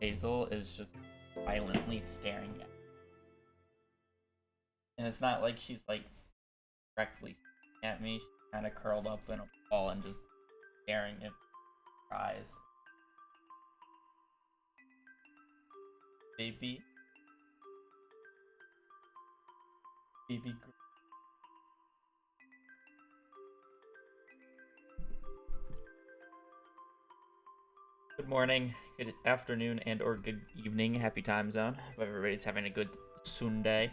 Hazel is just violently staring at me. And it's not like she's like directly staring at me. She's kind of curled up in a ball and just staring at her eyes. Baby. Baby. Good morning, good afternoon, and or good evening. Happy time zone. Hope everybody's having a good Sunday.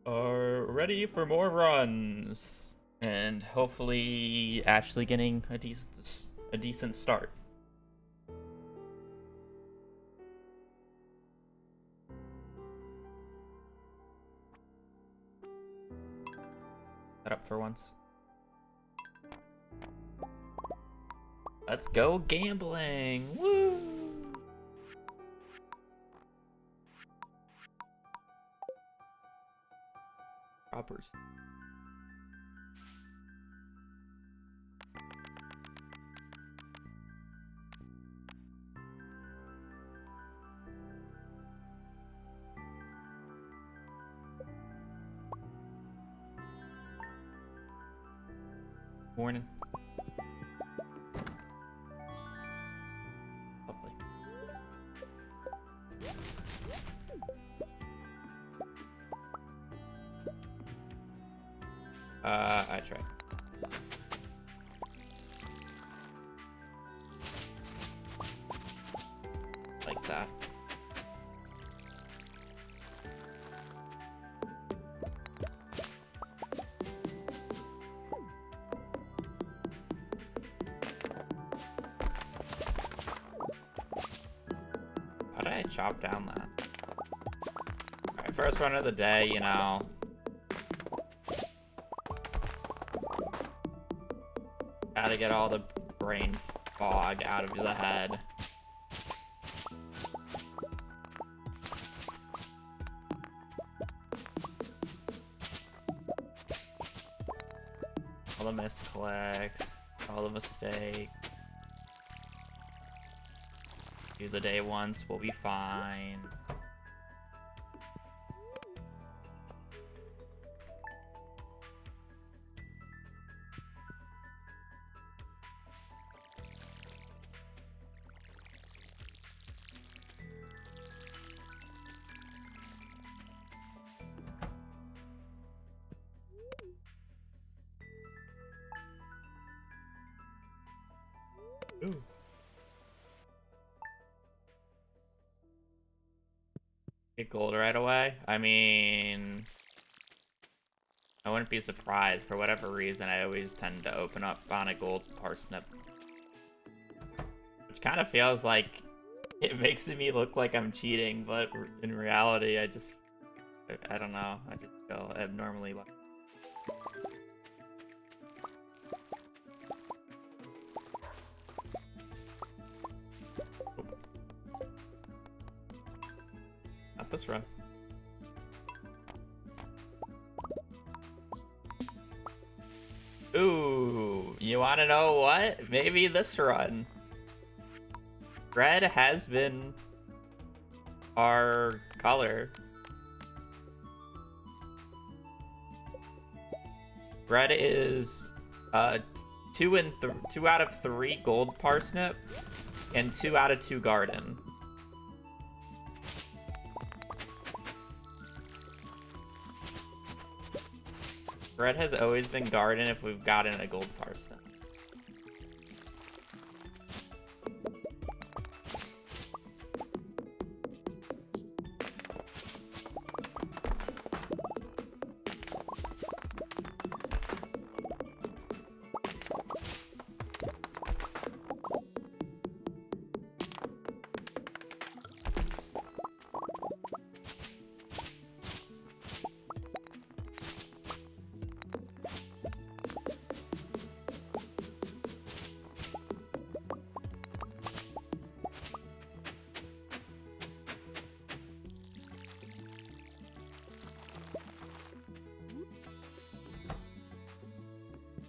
Are ready for more runs, and hopefully actually getting a decent start. Set up for once. Let's go gambling! Woo! Robbers. Morning. Lovely. I tried. Like that. How did I chop down that? Alright, first run of the day, you know. Gotta get all the brain fog out of the head. All the misclicks, all the mistakes. Do the day once, we'll be fine. Ooh. Get gold right away? I mean, I wouldn't be surprised. For whatever reason, I always tend to open up on a gold parsnip. Which kind of feels like it makes me look like I'm cheating, but in reality, I don't know. I just feel abnormally lucky. Not this run. Ooh, you want to know what? Maybe this run. Red has been our color. Red is 2 out of 3 gold parsnip and 2 out of 2 garden. Red has always been garden if we've gotten a gold parsnip.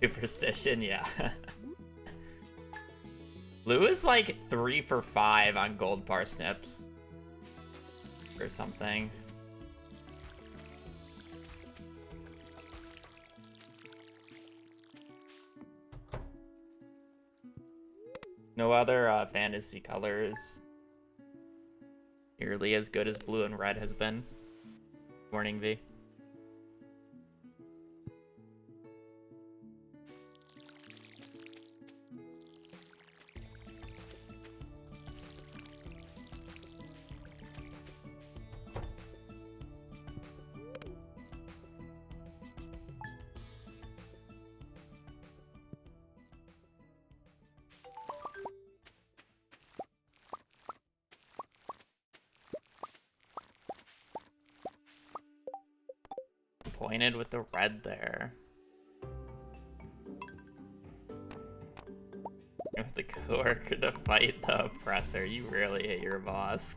Superstition, yeah. Lou is like 3 for 5 on gold parsnips. Or something. No other fantasy colors nearly as good as blue and red has been. Morning, V. Pointed with the red there. With the coworker to fight the oppressor. You really hate your boss.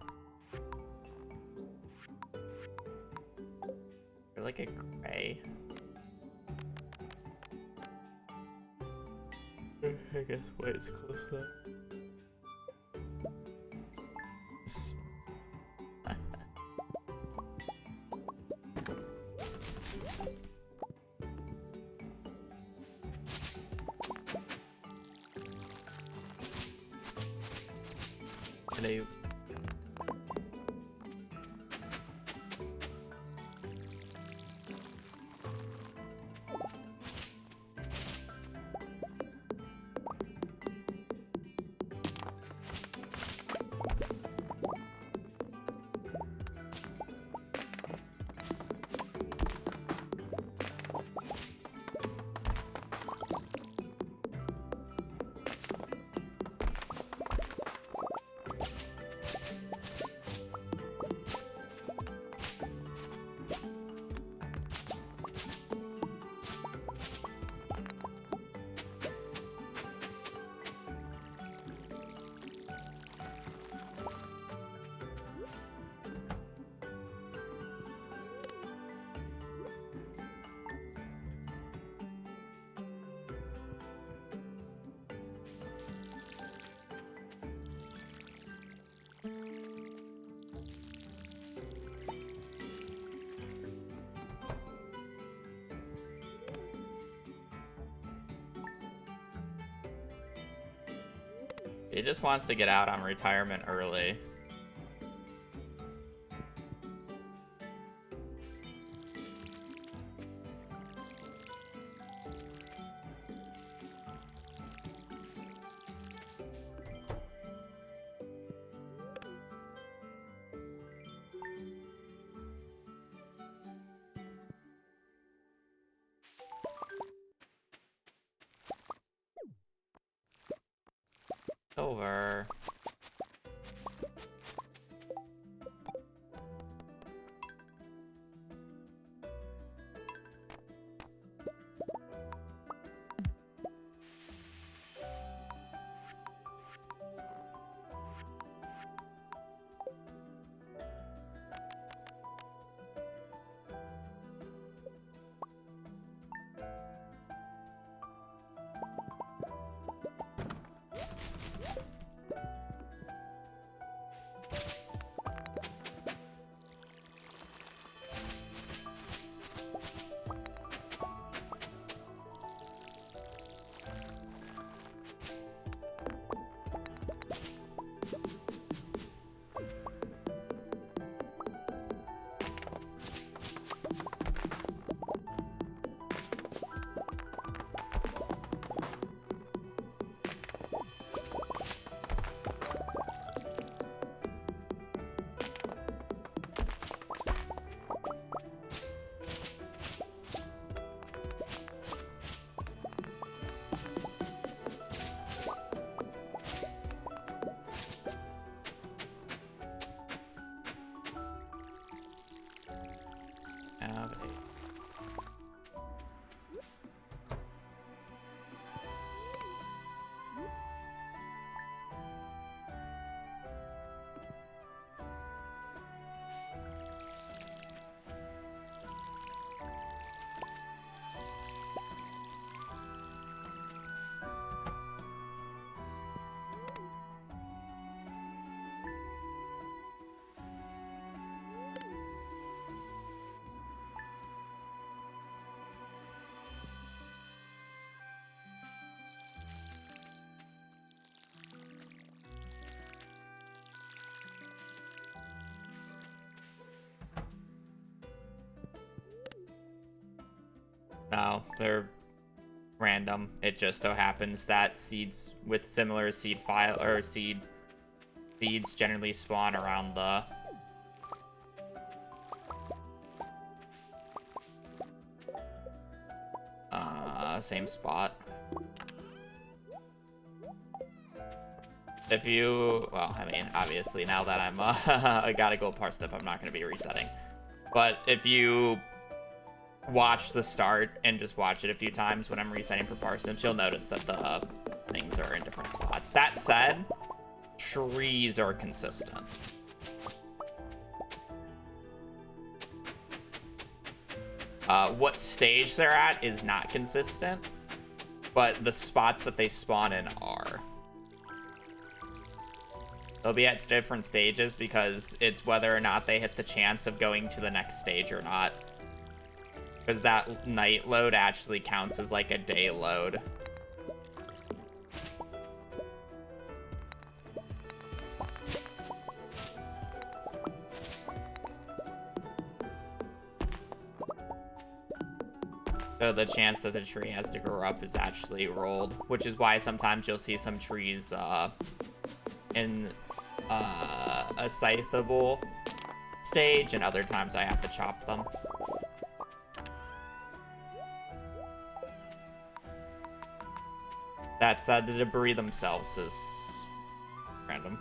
You're like a gray. I guess white's close though. Hello. He just wants to get out on retirement early. Over. No, they're random. It just so happens that seeds with similar seed file or seeds generally spawn around the same spot. If you, well, I mean, obviously now that I'm I got a gold parsnip, I'm not going to be resetting. But if you watch the start and just watch it a few times when I'm resetting for parsnips, you'll notice that the things are in different spots. That said, trees are consistent. What stage they're at is not consistent, but the spots that they spawn in are. They'll be at different stages because it's whether or not they hit the chance of going to the next stage or not. Because that night load actually counts as like a day load. So the chance that the tree has to grow up is actually rolled, which is why sometimes you'll see some trees in a scytheable stage, and other times I have to chop them. That said, the debris themselves is random.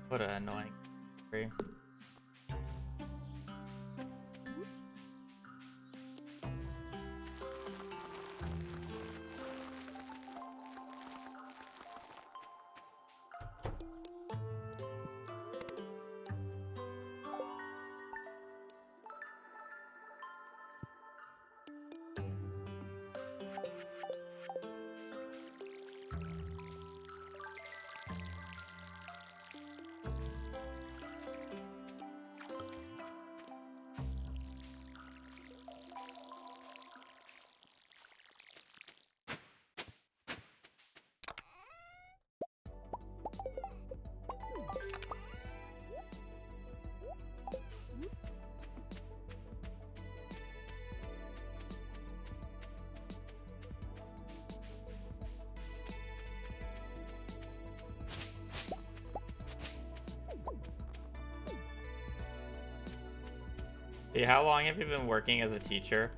What an annoying tree. Hey, how long have you been working as a teacher?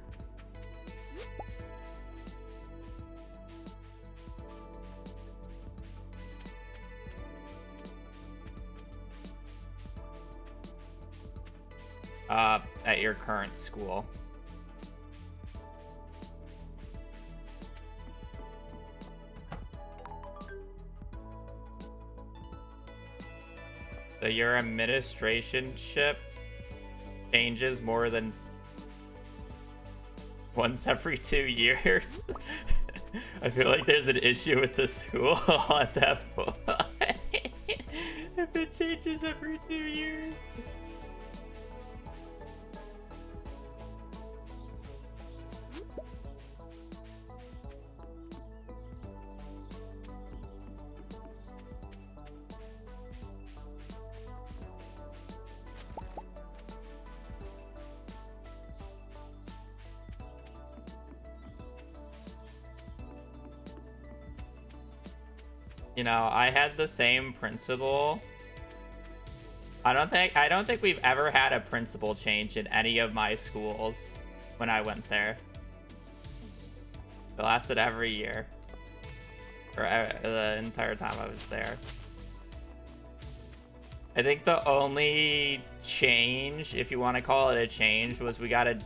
At your current school. So your administrationship changes more than once every 2 years? I feel like there's an issue with the school at that point. If it changes every 2 years. You know, I had the same principal. I don't think we've ever had a principal change in any of my schools when I went there. It lasted every year. For the entire time I was there. I think the only change, if you want to call it a change, was we got a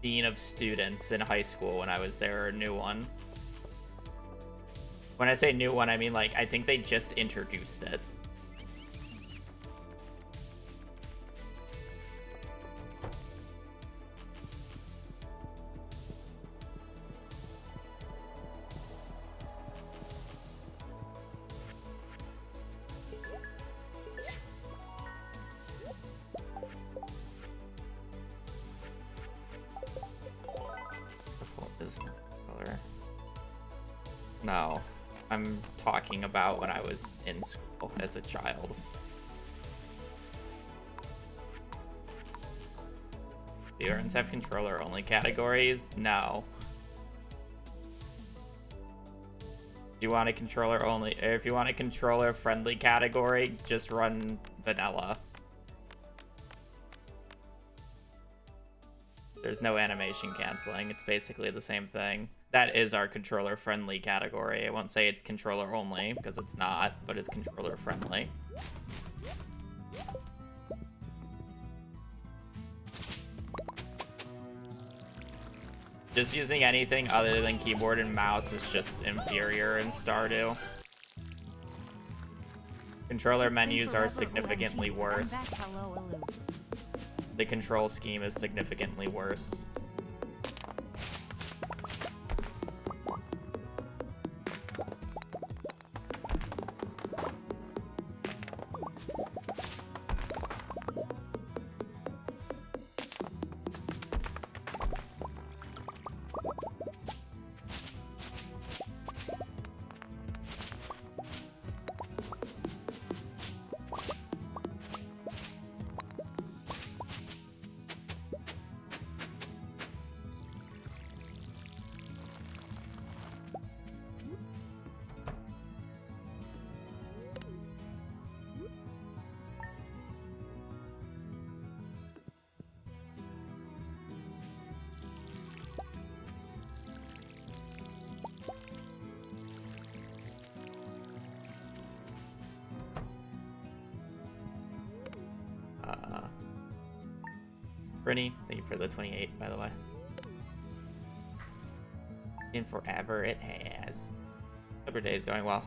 dean of students in high school when I was there, or a new one. When I say new one, I mean, like, I think they just introduced it. No. I'm talking about when I was in school as a child. Do Speedruns have controller-only categories? No. You want a controller-only... If you want a controller-friendly category, just run vanilla. There's no animation canceling. It's basically the same thing. That is our controller-friendly category. I won't say it's controller-only, because it's not, but it's controller-friendly. Just using anything other than keyboard and mouse is just inferior in Stardew. Controller menus are significantly worse. The control scheme is significantly worse. Brittany, thank you for the 28, by the way. In forever it has. Every day is going well.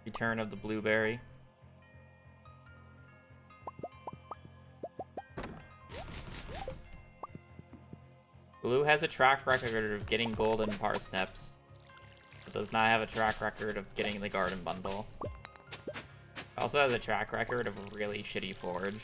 Return of the blueberry. Blue has a track record of getting golden parsnips, but does not have a track record of getting the garden bundle. Also has a track record of a really shitty forge.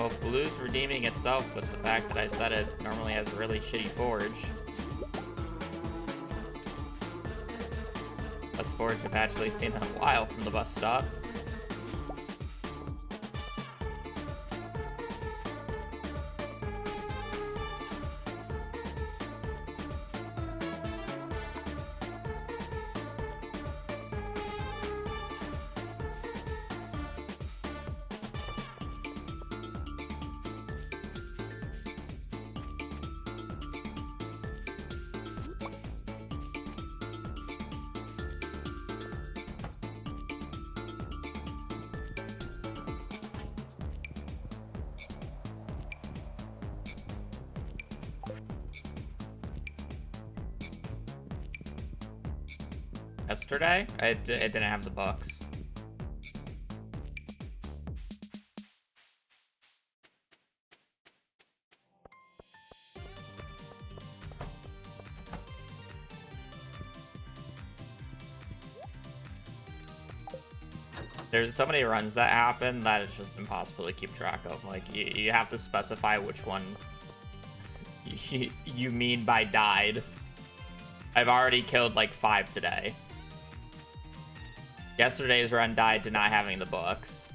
Well, Blue's redeeming itself with the fact that I said it normally has a really shitty forge. Best forge I've actually seen in a while from the bus stop. Yesterday, it didn't have the books. There's so many runs that happen that it's just impossible to keep track of. Like, you have to specify which one you mean by died. I've already killed like 5 today. Yesterday's run died to not having the books.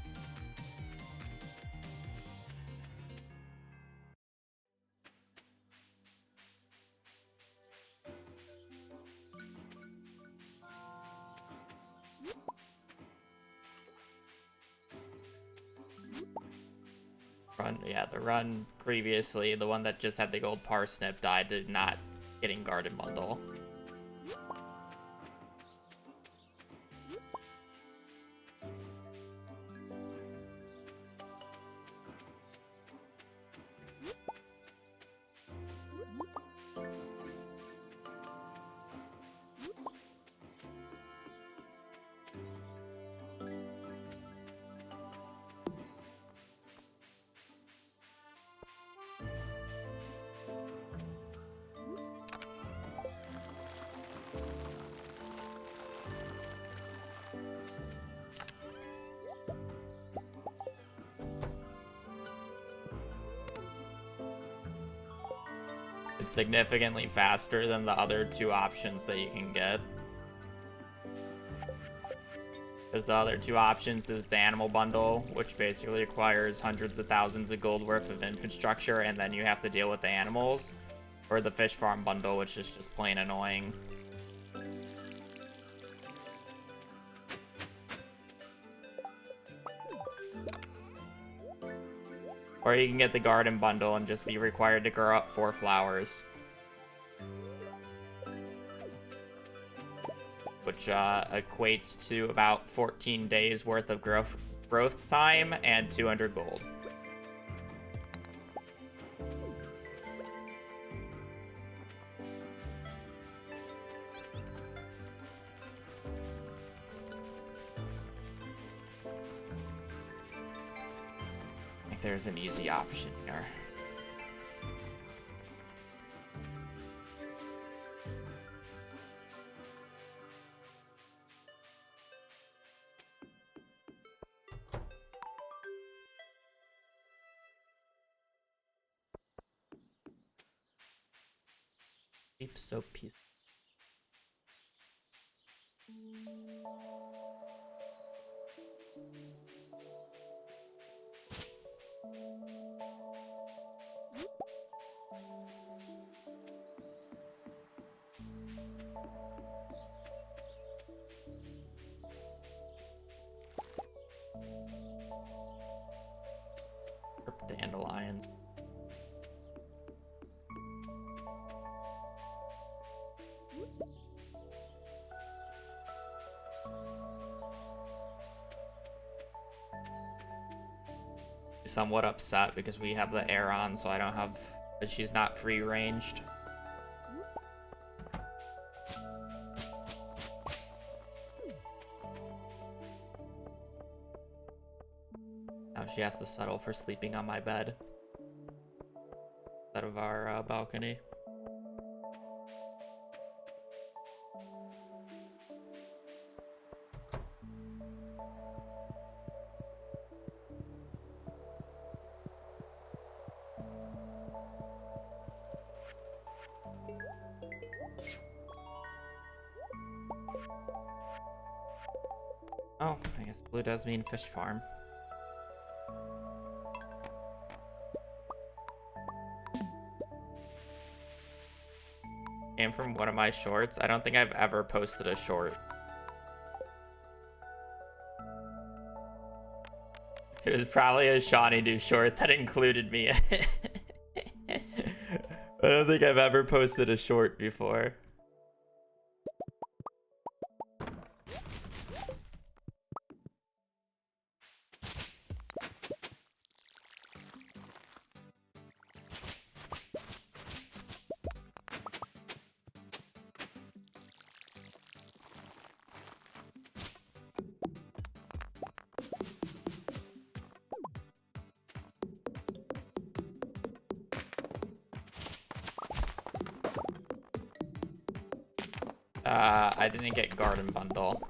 Yeah, the run previously, the one that just had the gold parsnip, died to not getting garden bundle. It's significantly faster than the other 2 options that you can get. Because the other 2 options is the animal bundle, which basically requires hundreds of thousands of gold worth of infrastructure, and then you have to deal with the animals. Or the fish farm bundle, which is just plain annoying. Or you can get the garden bundle and just be required to grow up 4 flowers. Which equates to about 14 days worth of growth time and 200 gold. There's an easy option here. Keep so peaceful. Dandelions. Somewhat upset because we have the air on, so I don't have, but she's not free ranged. Now she has to settle for sleeping on my bed instead of our balcony. Oh, I guess blue does mean fish farm. Came from one of my shorts. I don't think I've ever posted a short. It was probably a Shawnee Do short that included me. I don't think I've ever posted a short before. I didn't get garden bundle.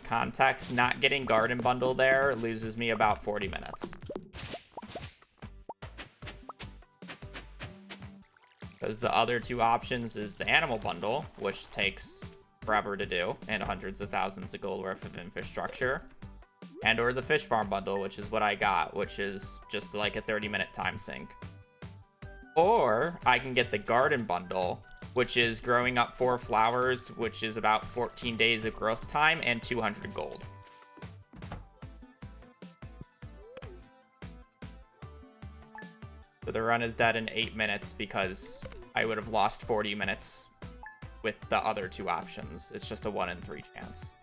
Context, not getting garden bundle there loses me about 40 minutes. Because the other two options is the animal bundle, which takes forever to do, and hundreds of thousands of gold worth of infrastructure, and or the fish farm bundle, which is what I got, which is just like a 30-minute time sink. Or I can get the garden bundle, which is growing up 4 flowers, which is about 14 days of growth time and 200 gold. So the run is dead in 8 minutes because I would have lost 40 minutes with the other two options. It's just a 1 in 3 chance.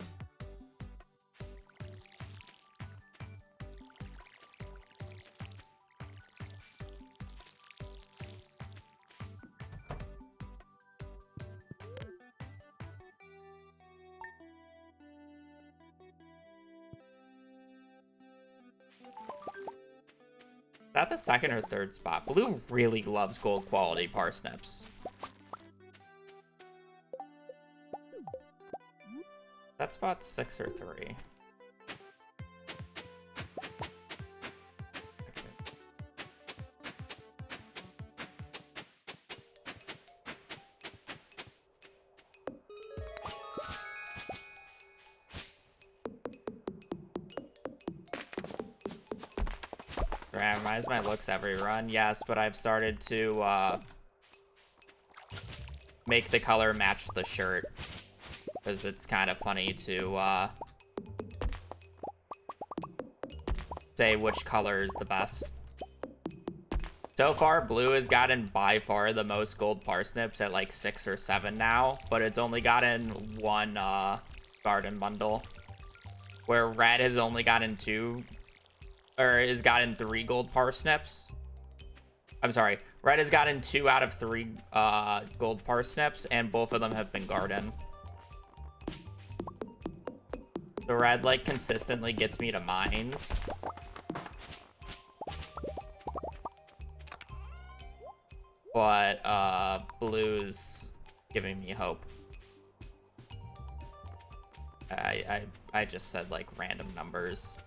Is that the second or third spot? Blue really loves gold quality parsnips. That spot 6 or 3? Randomize my looks every run, yes, but I've started to make the color match the shirt, because it's kind of funny to say which color is the best. So far, blue has gotten by far the most gold parsnips at like 6 or 7 now, but it's only gotten 1 garden bundle, where red has only gotten 2, or has gotten 3 gold parsnips. I'm sorry, red has gotten 2 out of 3 gold parsnips, and both of them have been garden. The red like consistently gets me to mines. But blue's giving me hope. I just said like random numbers,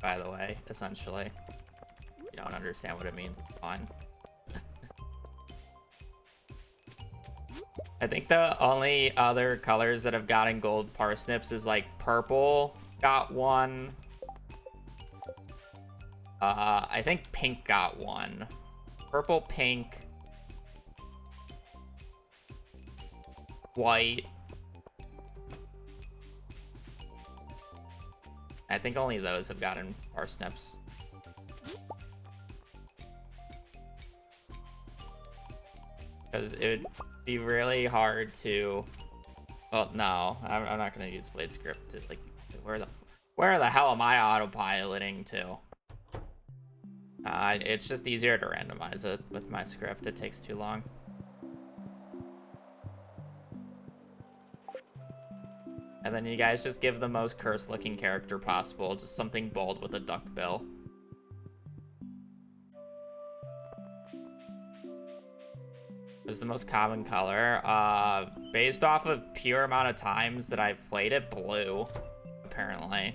by the way, essentially. You don't understand what it means, it's fine. I think the only other colors that have gotten gold parsnips is like purple got 1. I think pink got 1. Purple, pink, white. I think only those have gotten parsnips. Because it would be really hard to... Well, no, I'm not going to use Blade Script to, like, where the hell am I autopiloting to? It's just easier to randomize it with my script. It takes too long. And then you guys just give the most cursed looking character possible. Just something bold with a duck bill. is the most common color. Based off of pure amount of times that I've played it, blue, apparently.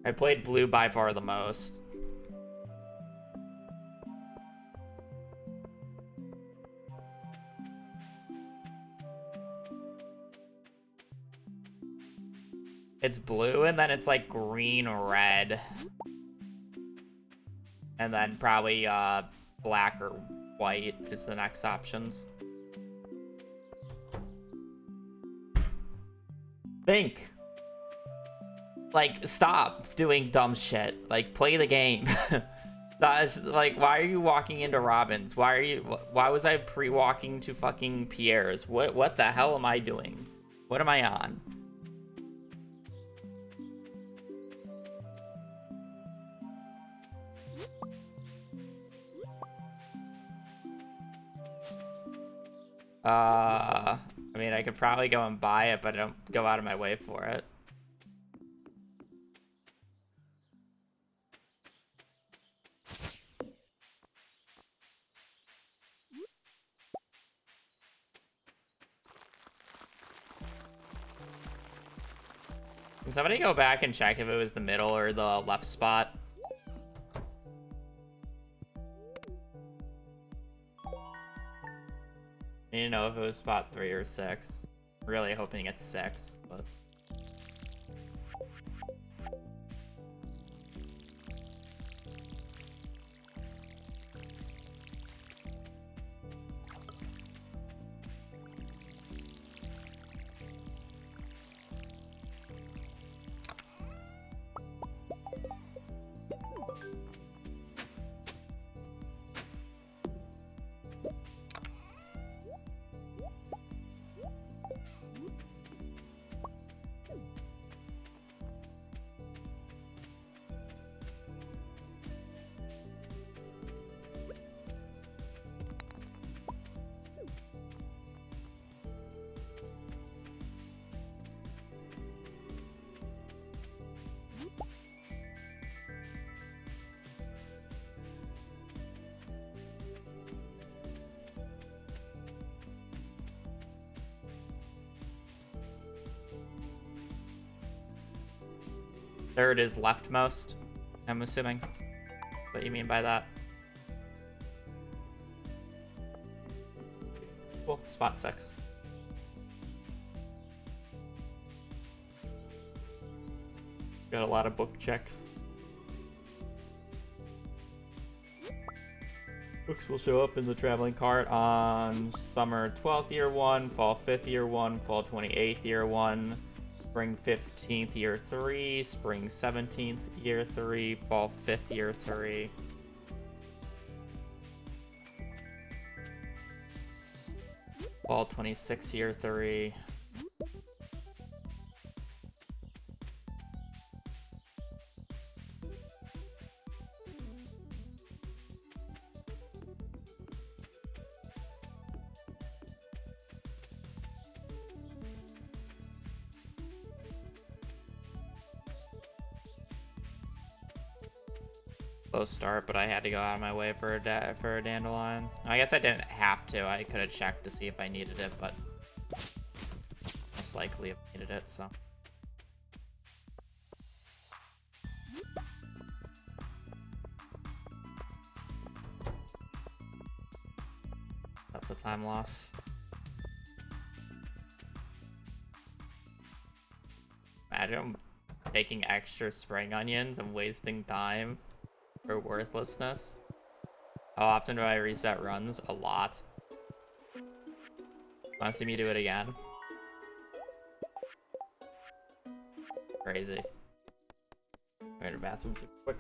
I played blue by far the most. It's blue, and then it's like green, red. And then probably black or white is the next options. Think. Like, stop doing dumb shit. Like, play the game. That's like, why are you walking into Robin's? Why was I pre-walking to fucking Pierre's? What the hell am I doing? What am I on? I mean, I could probably go and buy it, but I don't go out of my way for it. Can somebody go back and check if it was the middle or the left spot? I need to know if it was spot 3 or 6. Really hoping it's 6, but... Third is leftmost, I'm assuming. What do you mean by that? Cool, spot 6. Got a lot of book checks. Books will show up in the traveling cart on summer 12th year 1, fall 5th year 1, fall 28th year 1, spring 15th year 3, spring 17th year 3, fall 5th year 3. Fall 26th year 3. Slow start, but I had to go out of my way for a dandelion. I guess I didn't have to. I could have checked to see if I needed it, but most likely I needed it, so. That's a time loss. Imagine taking extra spring onions and wasting time for worthlessness. How often do I reset runs? A lot. Wanna see me do it again? Crazy. Go to the bathroom super quick.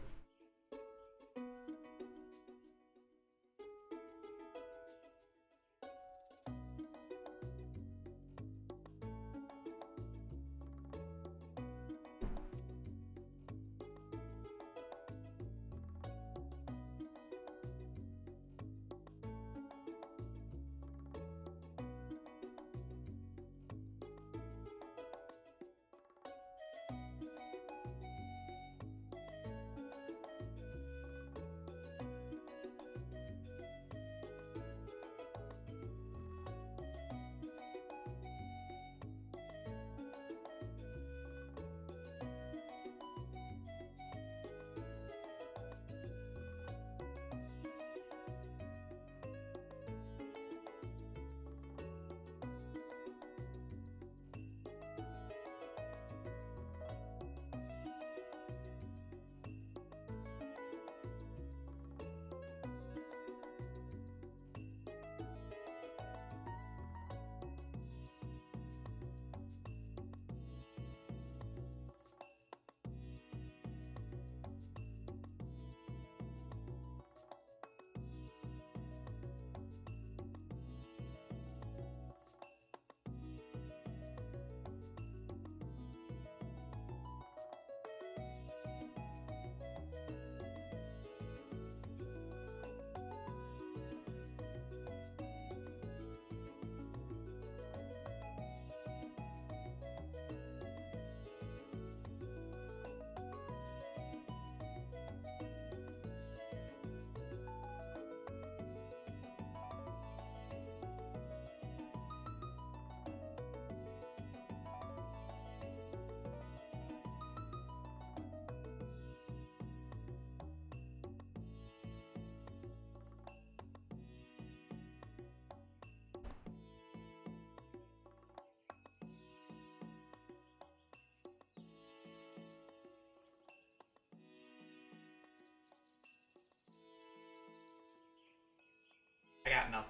got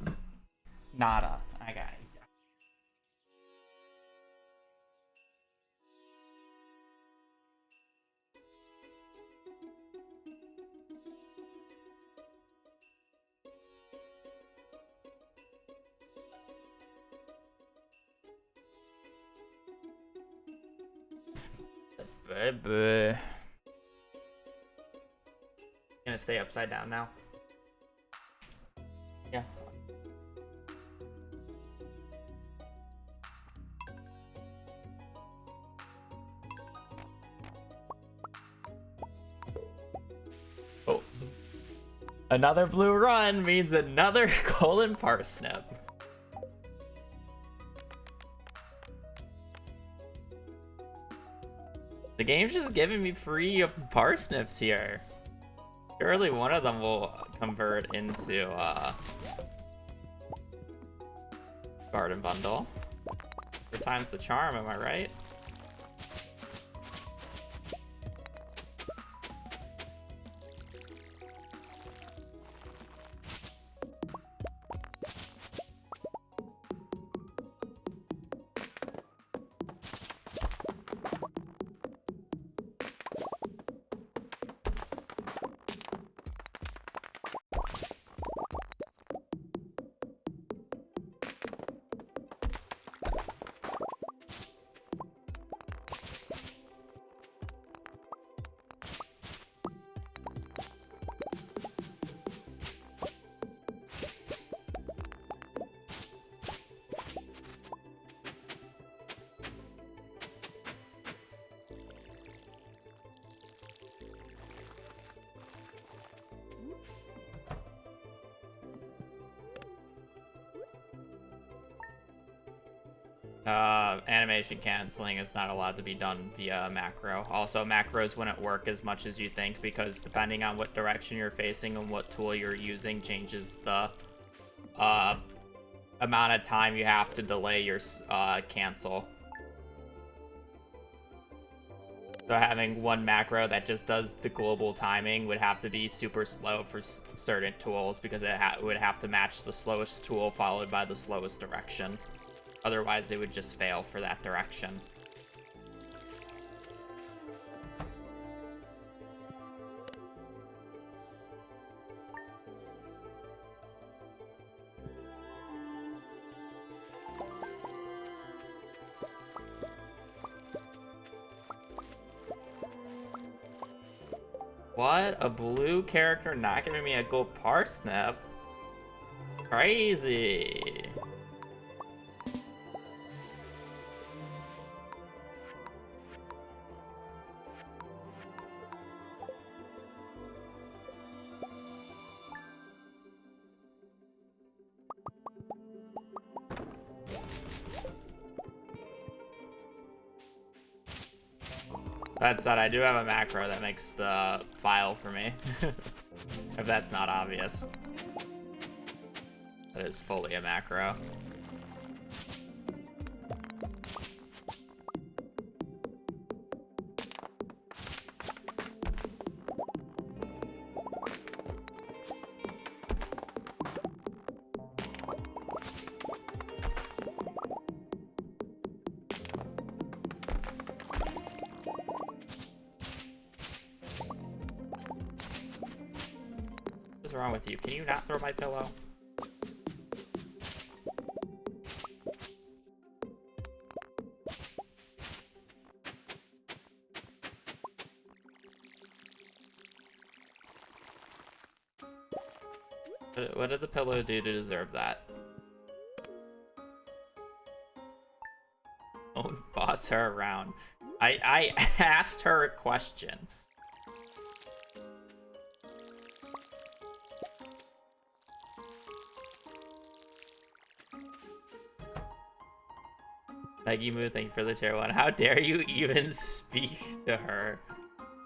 nothing. Nada. I got it. Baby. Gonna stay upside down now. Yeah. Oh. Another blue run means another golden parsnip. The game's just giving me free parsnips here. Surely one of them will convert into garden bundle. 4 times the charm, am I right? Animation canceling is not allowed to be done via macro. Also, macros wouldn't work as much as you think because depending on what direction you're facing and what tool you're using changes the amount of time you have to delay your cancel. So having one macro that just does the global timing would have to be super slow for certain tools because it would have to match the slowest tool followed by the slowest direction. Otherwise, they would just fail for that direction. What? A blue character not giving me a gold parsnip? Crazy. That said, I do have a macro that makes the file for me. If that's not obvious. That is fully a macro. What's wrong with you? Can you not throw my pillow? What did the pillow do to deserve that? Don't boss her around. I asked her a question. Peggy Moo, thank you for the tier 1. How dare you even speak to her?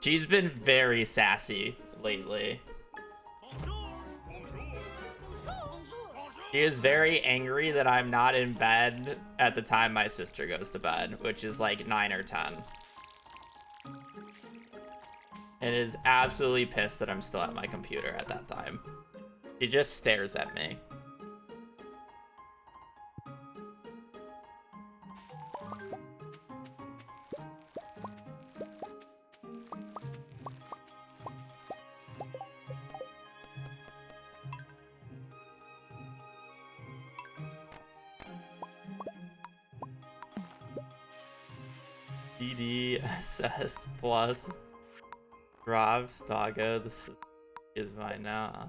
She's been very sassy lately. She is very angry that I'm not in bed at the time my sister goes to bed, which is like 9 or 10. And is absolutely pissed that I'm still at my computer at that time. She just stares at me. DDSS plus Rob Staga. This is mine now.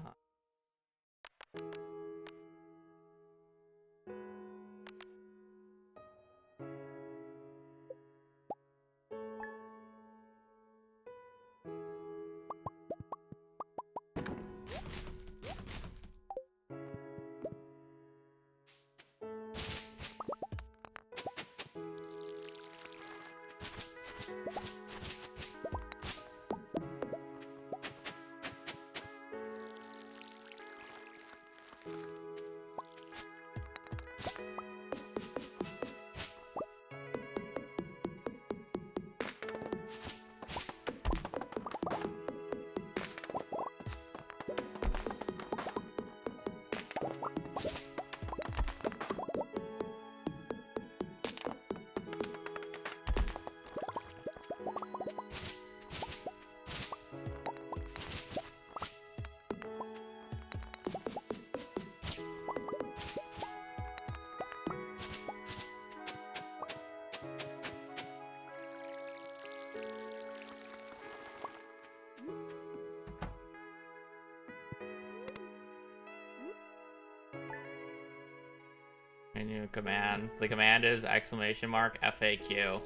Menu command. The command is !FAQ.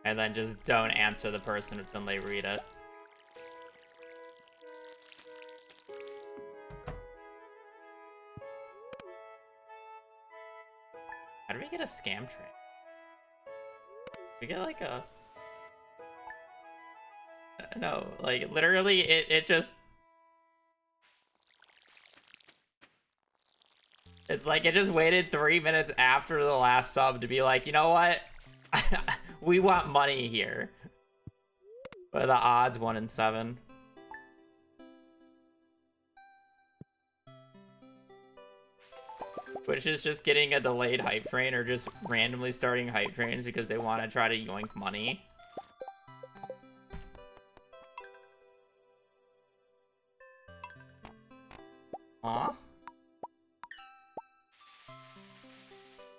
And then just don't answer the person until they read it. How do we get a scam train? We get like a... No, like literally it just... It's like it just waited 3 minutes after the last sub to be like, you know what? We want money here. What are the odds? 1 in 7. Which is just getting a delayed hype train or just randomly starting hype trains because they want to try to yoink money. Aw.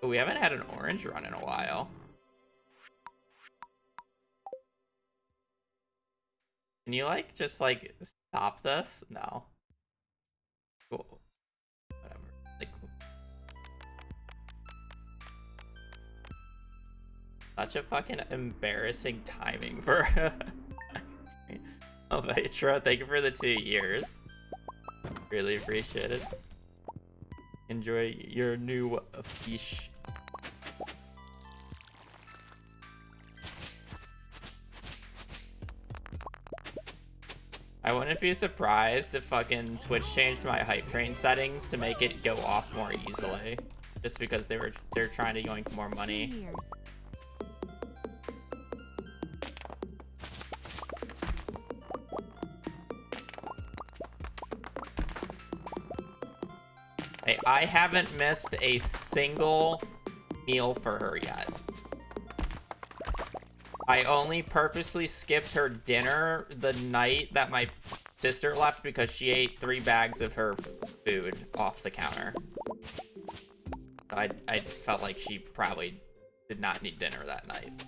We haven't had an orange run in a while. Can you like just like stop this? No. Cool. Whatever. Like, such a fucking embarrassing timing for oh, Vitra, thank you for the 2 years. Really appreciate it. Enjoy your new fish. I wouldn't be surprised if fucking Twitch changed my hype train settings to make it go off more easily. Just because they're trying to yoink more money. Hey, I haven't missed a single meal for her yet. I only purposely skipped her dinner the night that my sister left because she ate 3 bags of her food off the counter. I felt like she probably did not need dinner that night.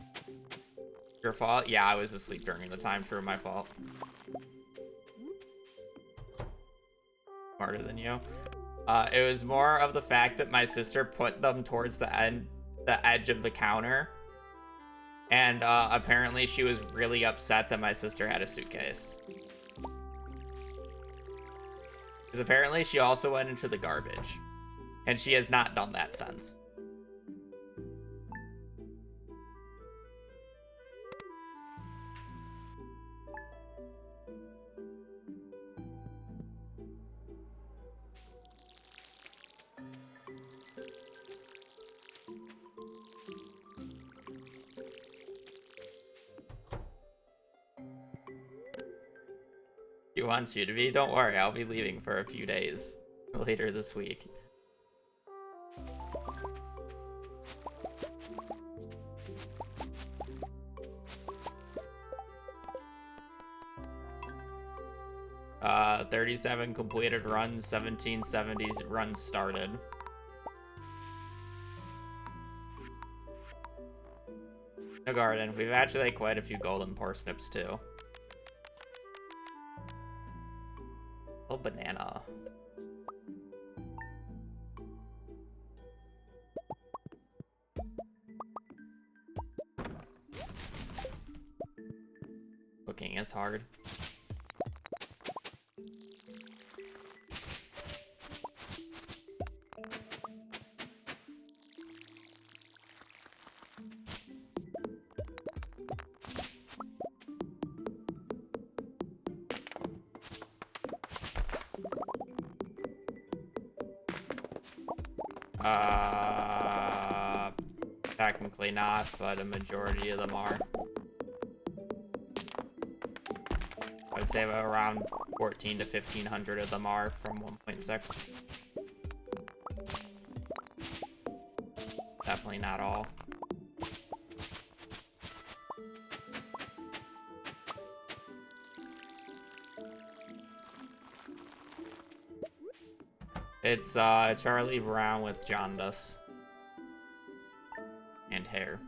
Your fault? Yeah, I was asleep during the time. True, my fault. Smarter than you. It was more of the fact that my sister put them towards the edge of the counter. And apparently she was really upset that my sister had a suitcase. Because apparently she also went into the garbage. And she has not done that since. He wants you to be. Don't worry, I'll be leaving for a few days later this week. Uh, 37 completed runs, 1770 runs started. No garden. We've actually quite a few golden parsnips too. Oh, banana. Cooking is hard. Technically not, but a majority of them are. I would say around 14 to 1500 of them are from 1.6. Definitely not all. It's Charlie Brown with jaundice and hair.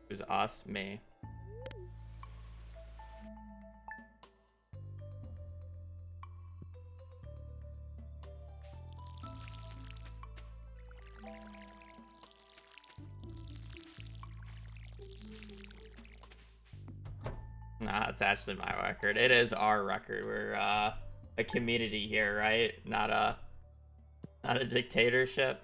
Who's us? Me. Nah, it's actually my record. It is our record. We're a community here, right? Not a dictatorship.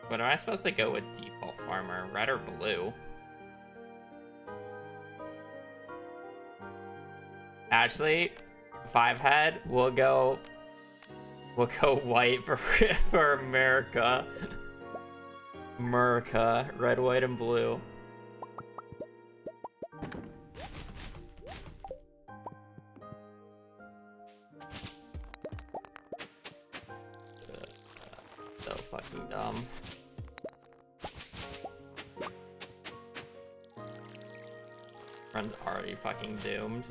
What am I supposed to go with default farmer? Red or blue? Actually, 5 head, we'll go white for America. America. Red, white, and blue. So fucking dumb. Run's already fucking doomed.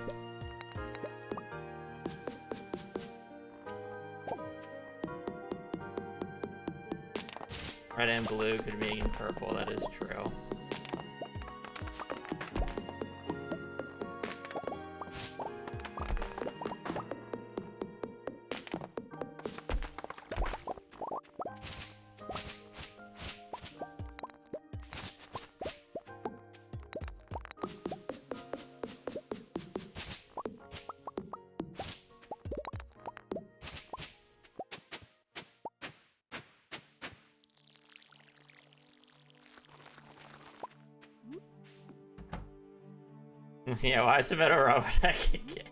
Red and blue could be in purple, that is true. Yeah, why submit a run when I can get...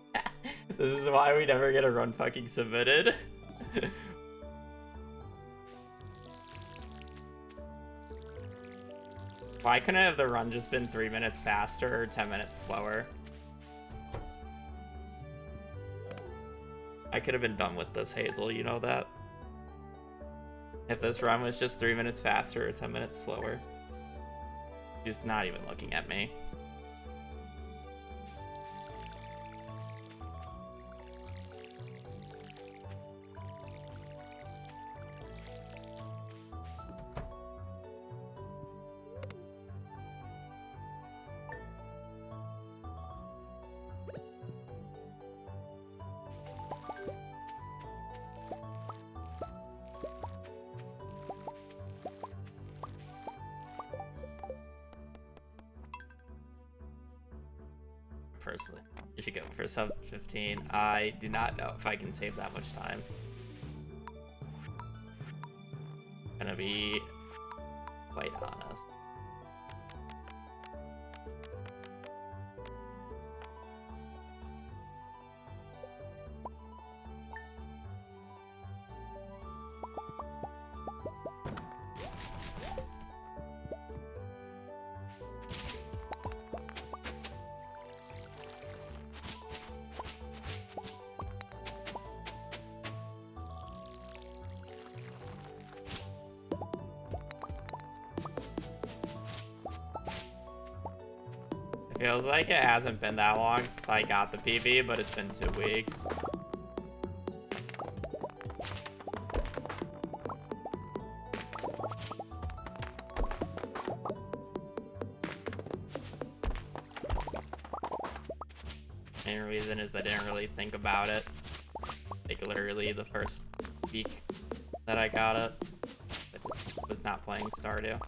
This is why we never get a run fucking submitted. Why couldn't have the run just been 3 minutes faster or 10 minutes slower? I could have been done with this, Hazel, you know that? If this run was just 3 minutes faster or 10 minutes slower. She's not even looking at me. personally. You should go for sub 15. I do not know if I can save that much time. Gonna be quite honest. Feels like it hasn't been that long since I got the PB, but it's been 2 weeks. Main reason is I didn't really think about it. Like literally the first week that I got it, I just was not playing Stardew.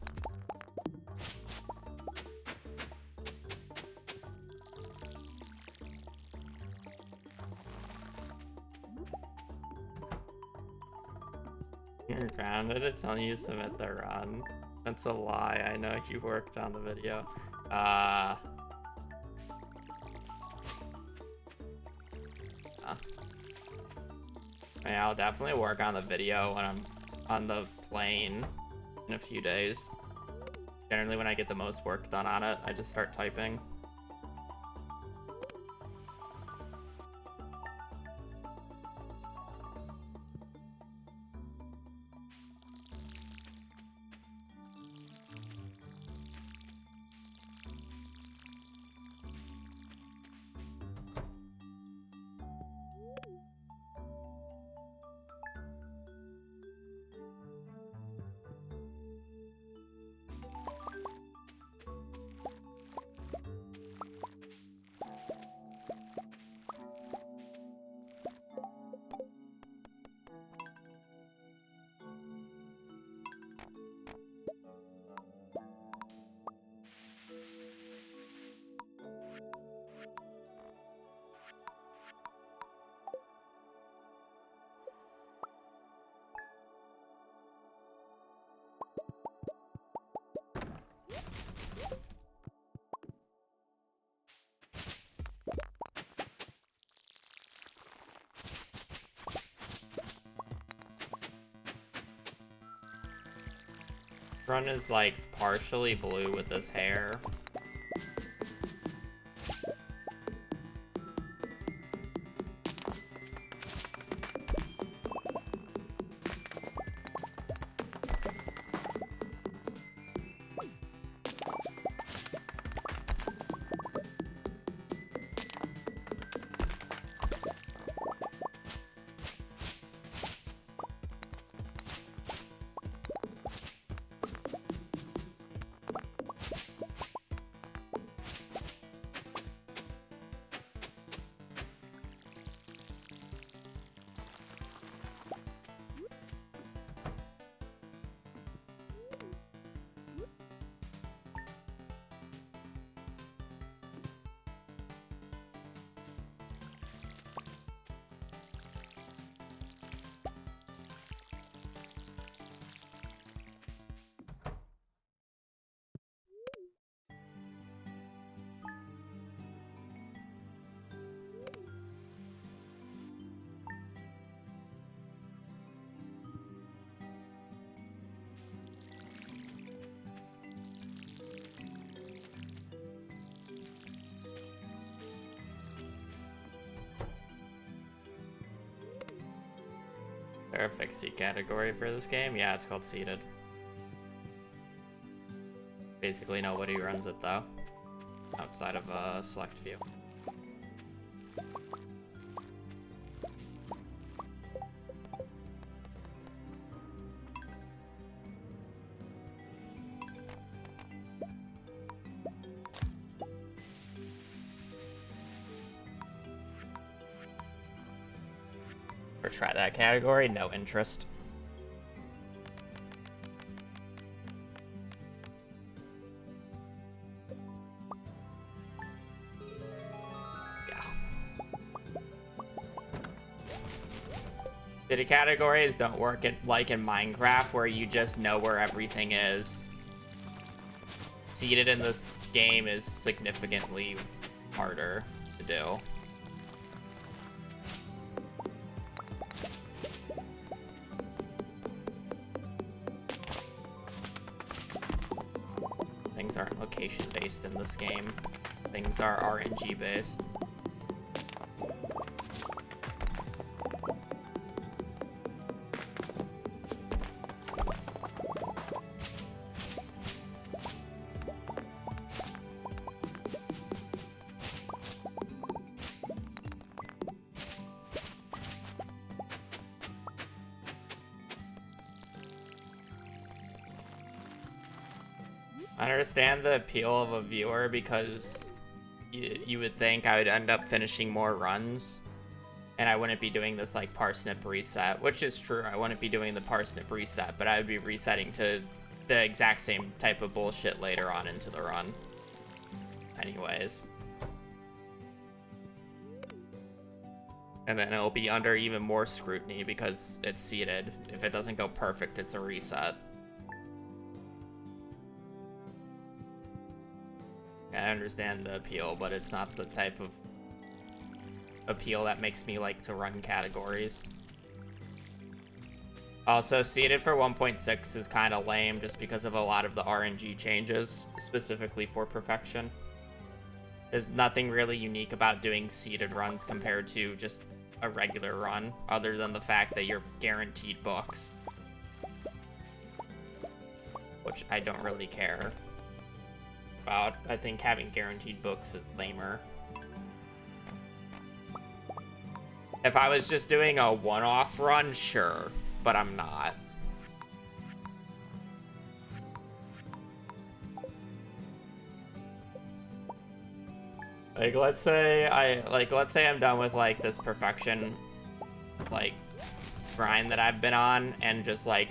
You're grounded, it's telling you to submit the run. That's a lie, I know you worked on the video. I mean, I'll definitely work on the video when I'm on the plane in a few days. Generally when I get the most work done on it, I just start typing. Run is like partially blue with his hair. There a fixed seat category for this game? Yeah, it's called seated. Basically nobody runs it though, outside of a select few. Or try that category, no interest. City categories don't work like in Minecraft, where you just know where everything is. Seeded in this game is significantly harder to do. Things aren't location based in this game. Things are RNG based. I understand the appeal of a viewer because you would think I would end up finishing more runs and I wouldn't be doing this like parsnip reset, which is true. I wouldn't be doing the parsnip reset, but I would be resetting to the exact same type of bullshit later on into the run. Anyways. And then it'll be under even more scrutiny because it's seeded. If it doesn't go perfect, it's a reset. I understand the appeal, but it's not the type of appeal that makes me like to run categories. Also, seeded for 1.6 is kind of lame just because of a lot of the RNG changes, specifically for perfection. There's nothing really unique about doing seeded runs compared to just a regular run, other than the fact that you're guaranteed books. Which I don't really care about. I think having guaranteed books is lamer. If I was just doing a one-off run, sure, but I'm not. Like, let's say I'm done with like this perfection like grind that I've been on, and just like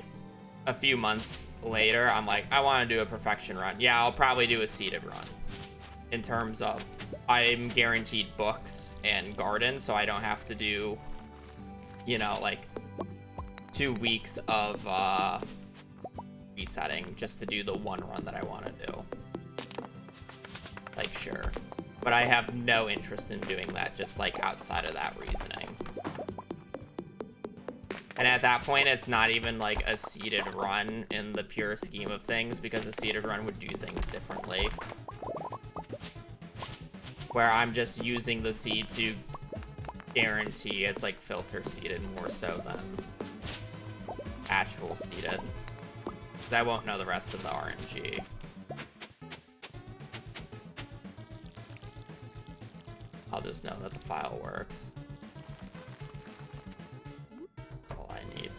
a few months later I'm like, I want to do a perfection run. Yeah, I'll probably do a seeded run. In terms of I'm guaranteed books and garden, so I don't have to do, you know, like 2 weeks of resetting just to do the one run that I want to do. Like, sure. But I have no interest in doing that, just like outside of that reasoning. And at that point, it's not even like a seeded run in the pure scheme of things, because a seeded run would do things differently. Where I'm just using the seed to guarantee it's like filter seeded more so than actual seeded. Because I won't know the rest of the RNG. I'll just know that the file works. All I need.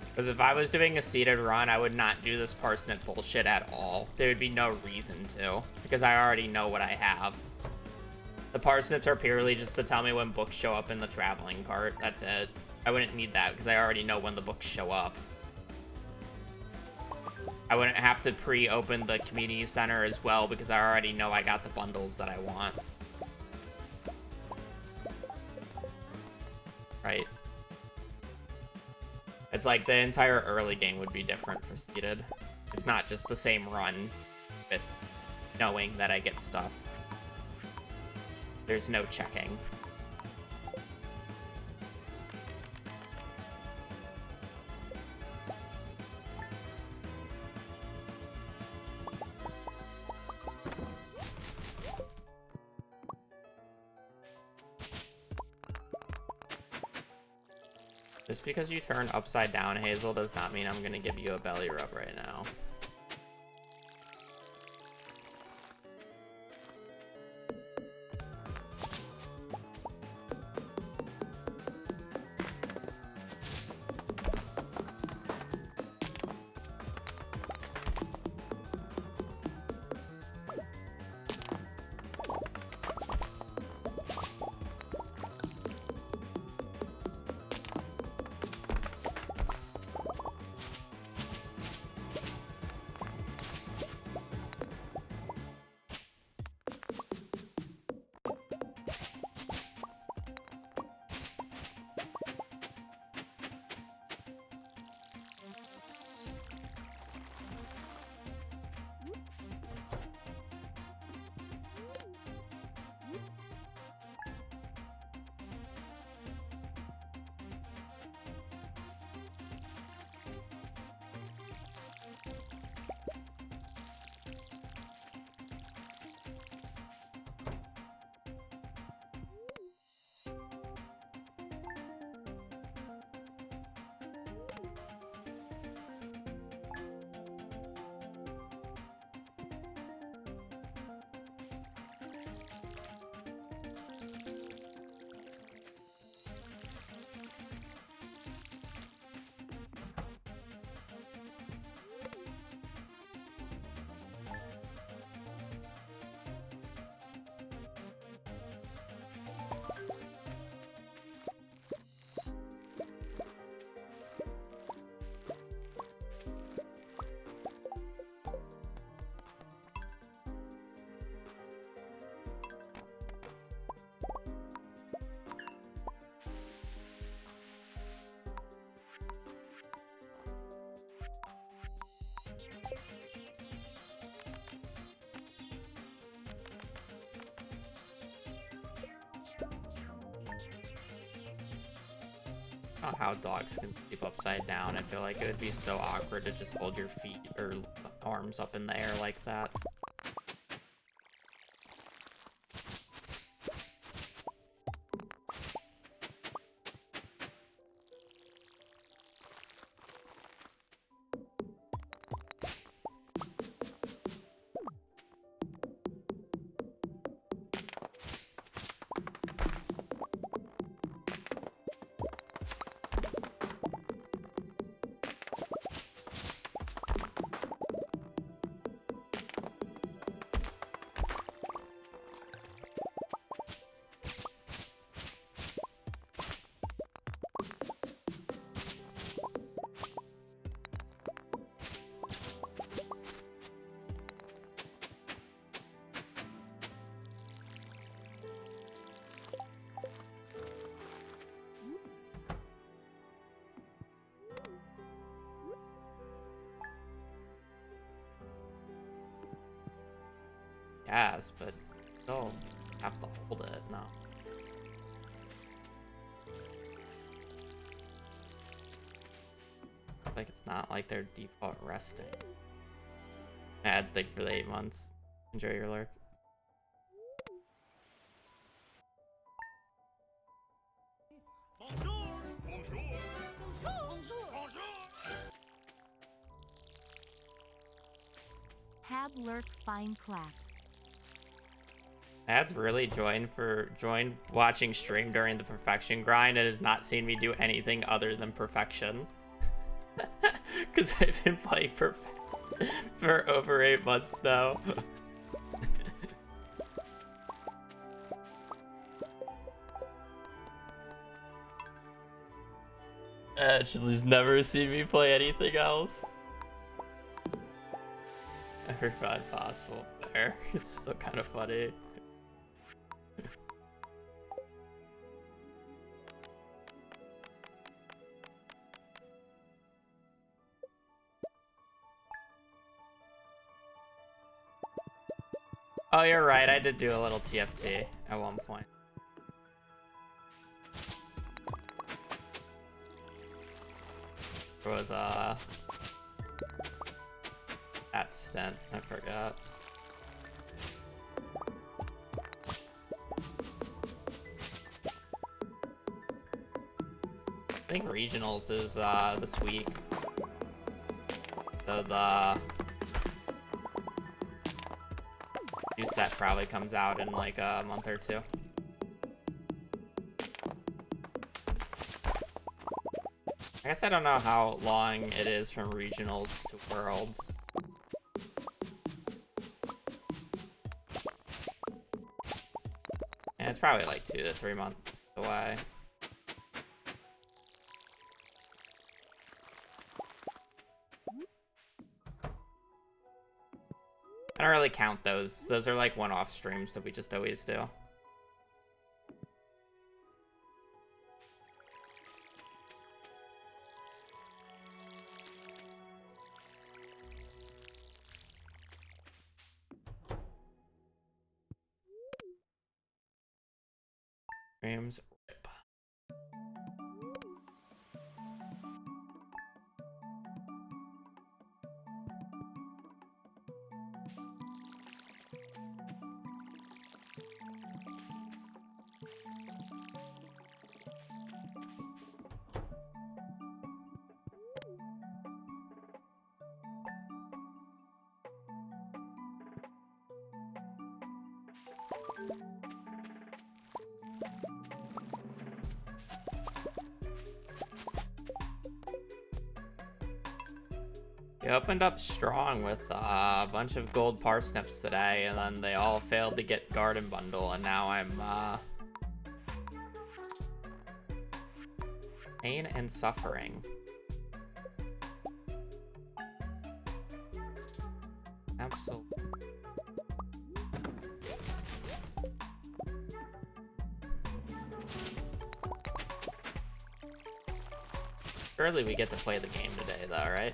Because if I was doing a seeded run, I would not do this parsnip bullshit at all. There would be no reason to, because I already know what I have. The parsnips are purely just to tell me when books show up in the traveling cart. That's it. I wouldn't need that, because I already know when the books show up. I wouldn't have to pre-open the community center as well, because I already know I got the bundles that I want. Right. It's like the entire early game would be different for seeded. It's not just the same run, but knowing that I get stuff. There's no checking. Just because you turn upside down, Hazel, does not mean I'm gonna give you a belly rub right now. know how dogs can sleep upside down. I feel like it would be so awkward to just hold your feet or arms up in the air like that. Yes, but still have to hold it. No. Like it's not like their default resting. Ad stick for the 8 months. Enjoy your lurk. Bonjour. Bonjour. Bonjour. Bonjour. Have lurk fine class. Ad's really joined watching stream during the perfection grind and has not seen me do anything other than perfection. Because I've been playing for over 8 months now. She's never seen me play anything else. Every find possible there. It's still kind of funny. Oh, you're right. I did do a little TFT at one point. There was that stint. I forgot. I think regionals is this week. So the new set probably comes out in like a month or two. I guess I don't know how long it is from regionals to worlds. And it's probably like 2 to 3 months away. I don't really count those. Those are like one-off streams that we just always do. Streams rip. We opened up strong with a bunch of gold parsnips today, and then they all failed to get garden bundle, and now I'm pain and suffering. Absolutely. Surely we get to play the game today, though, right?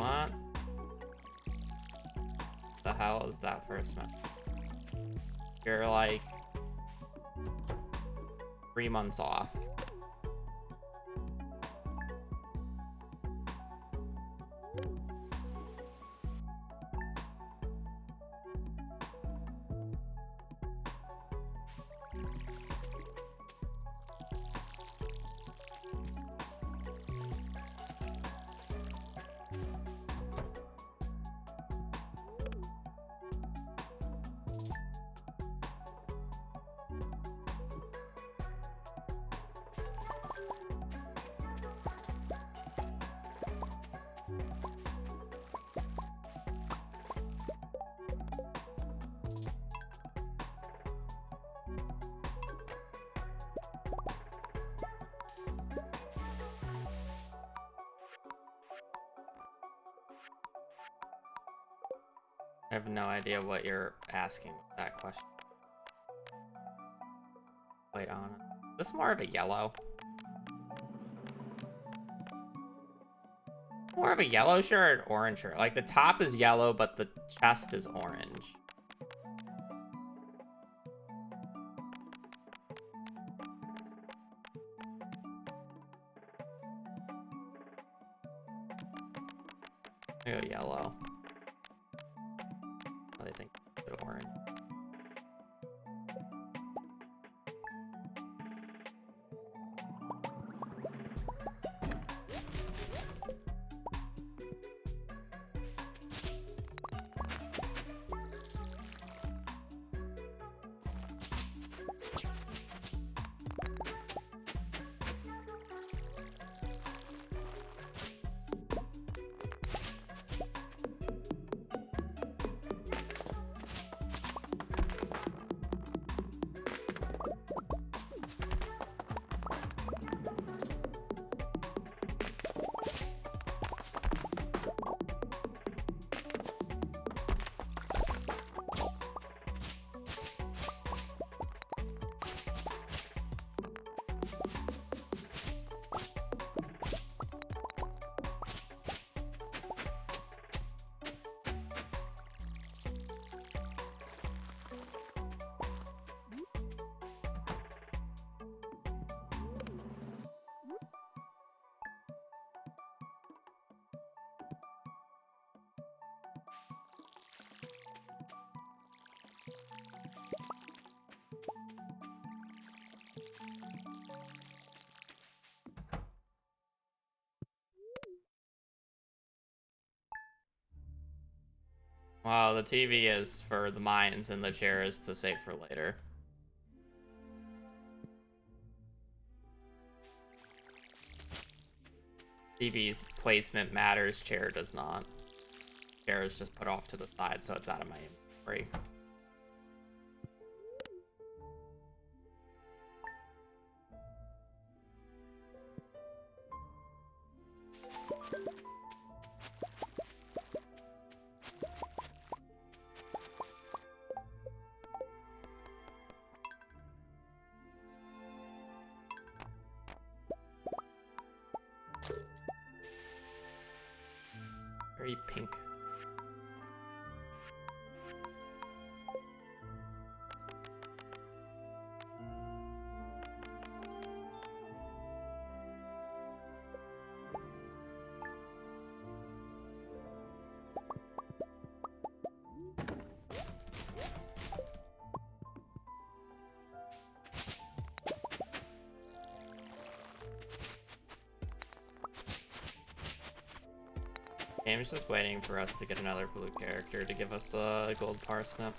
What? The hell is that first message? You're like 3 months off. I have no idea what you're asking with that question. Wait on. Is this more of a yellow? More of a yellow shirt or orange shirt? Like the top is yellow, but the chest is orange. I go yellow. I think orange. Wow, the TV is for the mines and the chair is to save for later. TV's placement matters, chair does not. Chair is just put off to the side so it's out of my inventory. Very pink. Game's just waiting for us to get another blue character to give us a gold parsnip.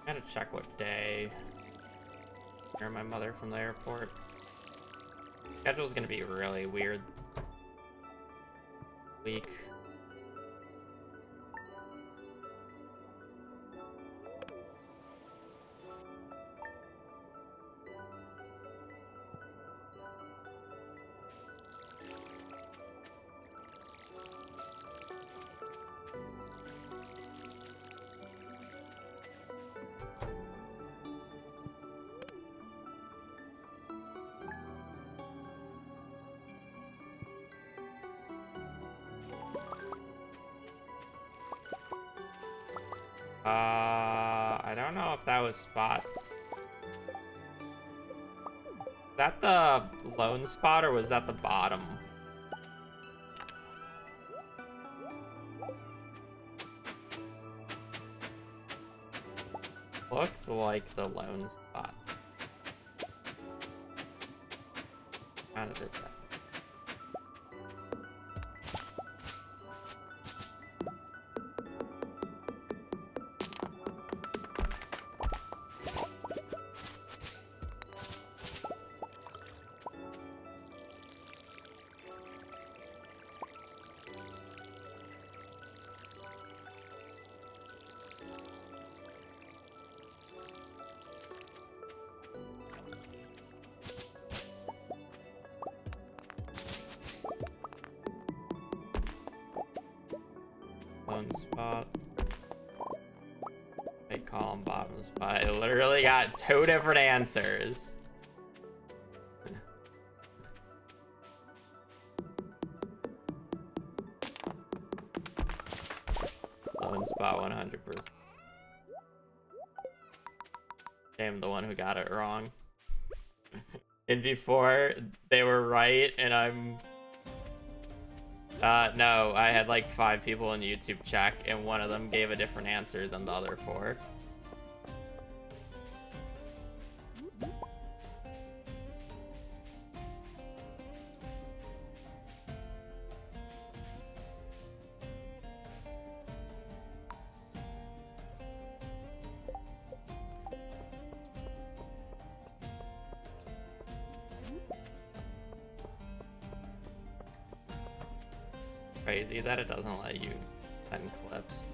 Gotta check what day. Hear my mother from the airport. Schedule's gonna be really weird. Week. I don't know if that was spot. Was that the lone spot or was that the bottom? Looked like the lone spot. Kind of did that. Lone spot. They call them bottom spot. I literally got 2 different answers. Lone spot 100%. I'm the one who got it wrong. And before they were right, and I'm no, I had like 5 people in YouTube check, and one of them gave a different answer than the other 4. Crazy that it doesn't let you send clips.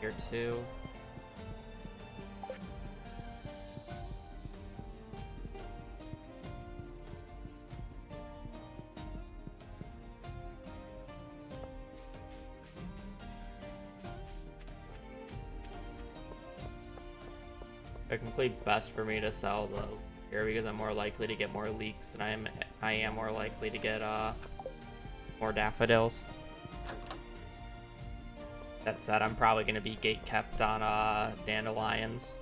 Here too. Technically best for me to sell the here because I'm more likely to get more leeks than I am more likely to get more daffodils. That said, I'm probably gonna be gate kept on dandelions.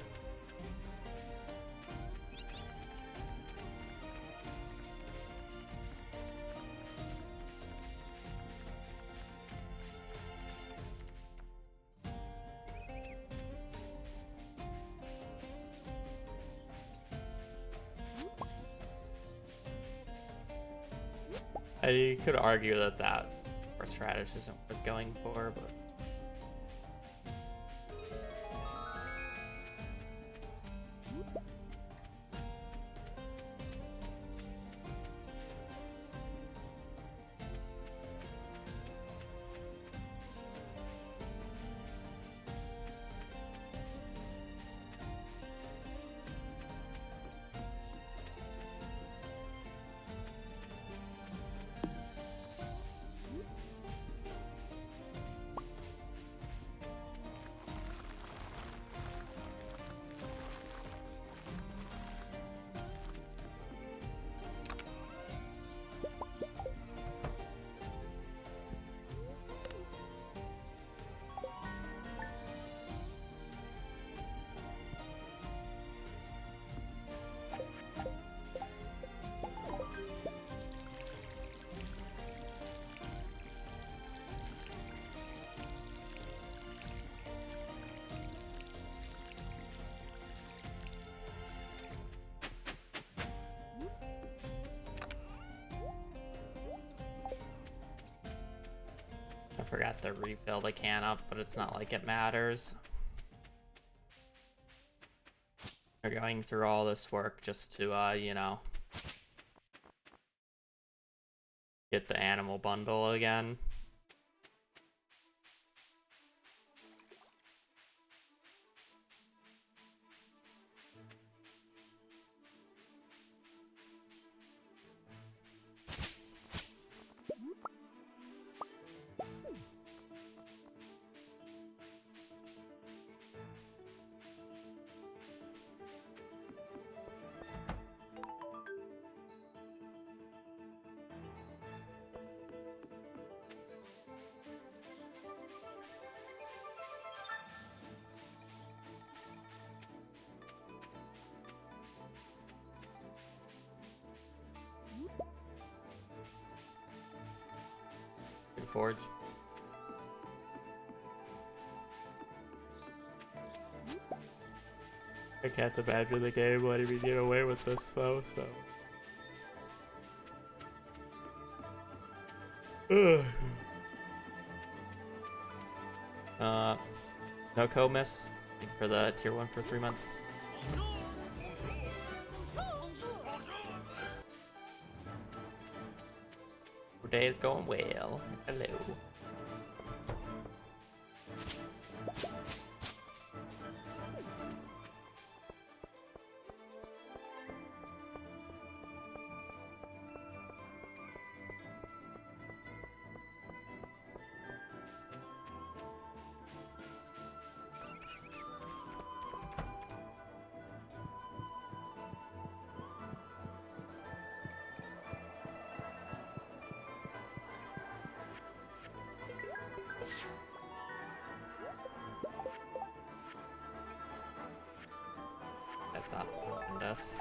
I could argue that horse radish isn't worth going for, but forgot to refill the can up, but it's not like it matters. We're going through all this work just to, you know, get the animal bundle again. Forge. I can't imagine the game letting me get away with this though, so. No co-miss for the tier 1 for 3 months. Your day is going well. Hello. That's not us.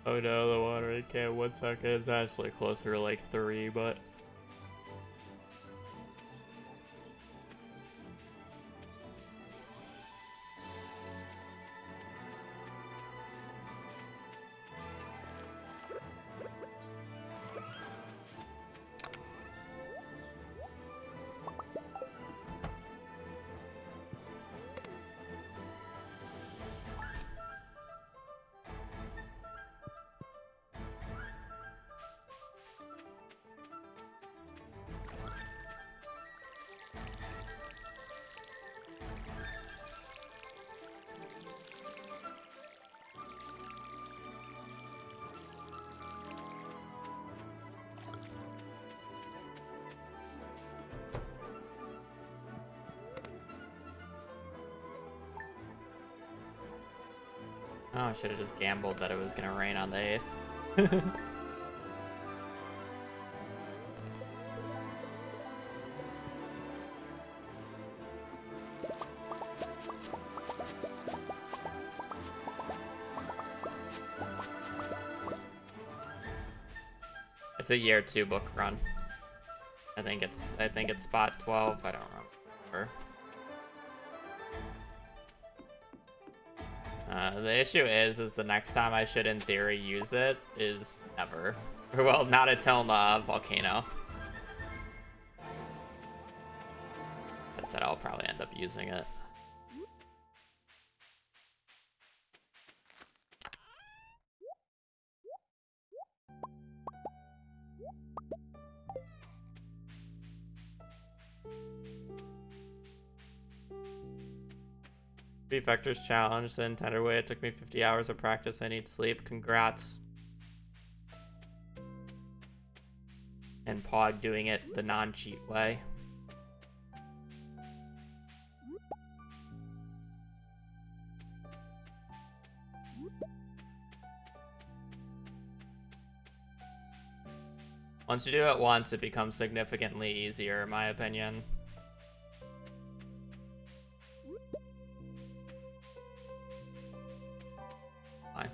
Oh no, the watering can 1 second is actually closer to like 3, but oh, I should have just gambled that it was gonna rain on the 8th. It's a year 2 book run. I think it's spot 12. I don't remember. The issue is the next time I should, in theory, use it is never. Well, not until the volcano. That said, I'll probably end up using it. Speed Vectors Challenge, the intended way. It took me 50 hours of practice. I need sleep. Congrats. And Pog doing it the non-cheat way. Once you do it once, it becomes significantly easier, in my opinion. Fine.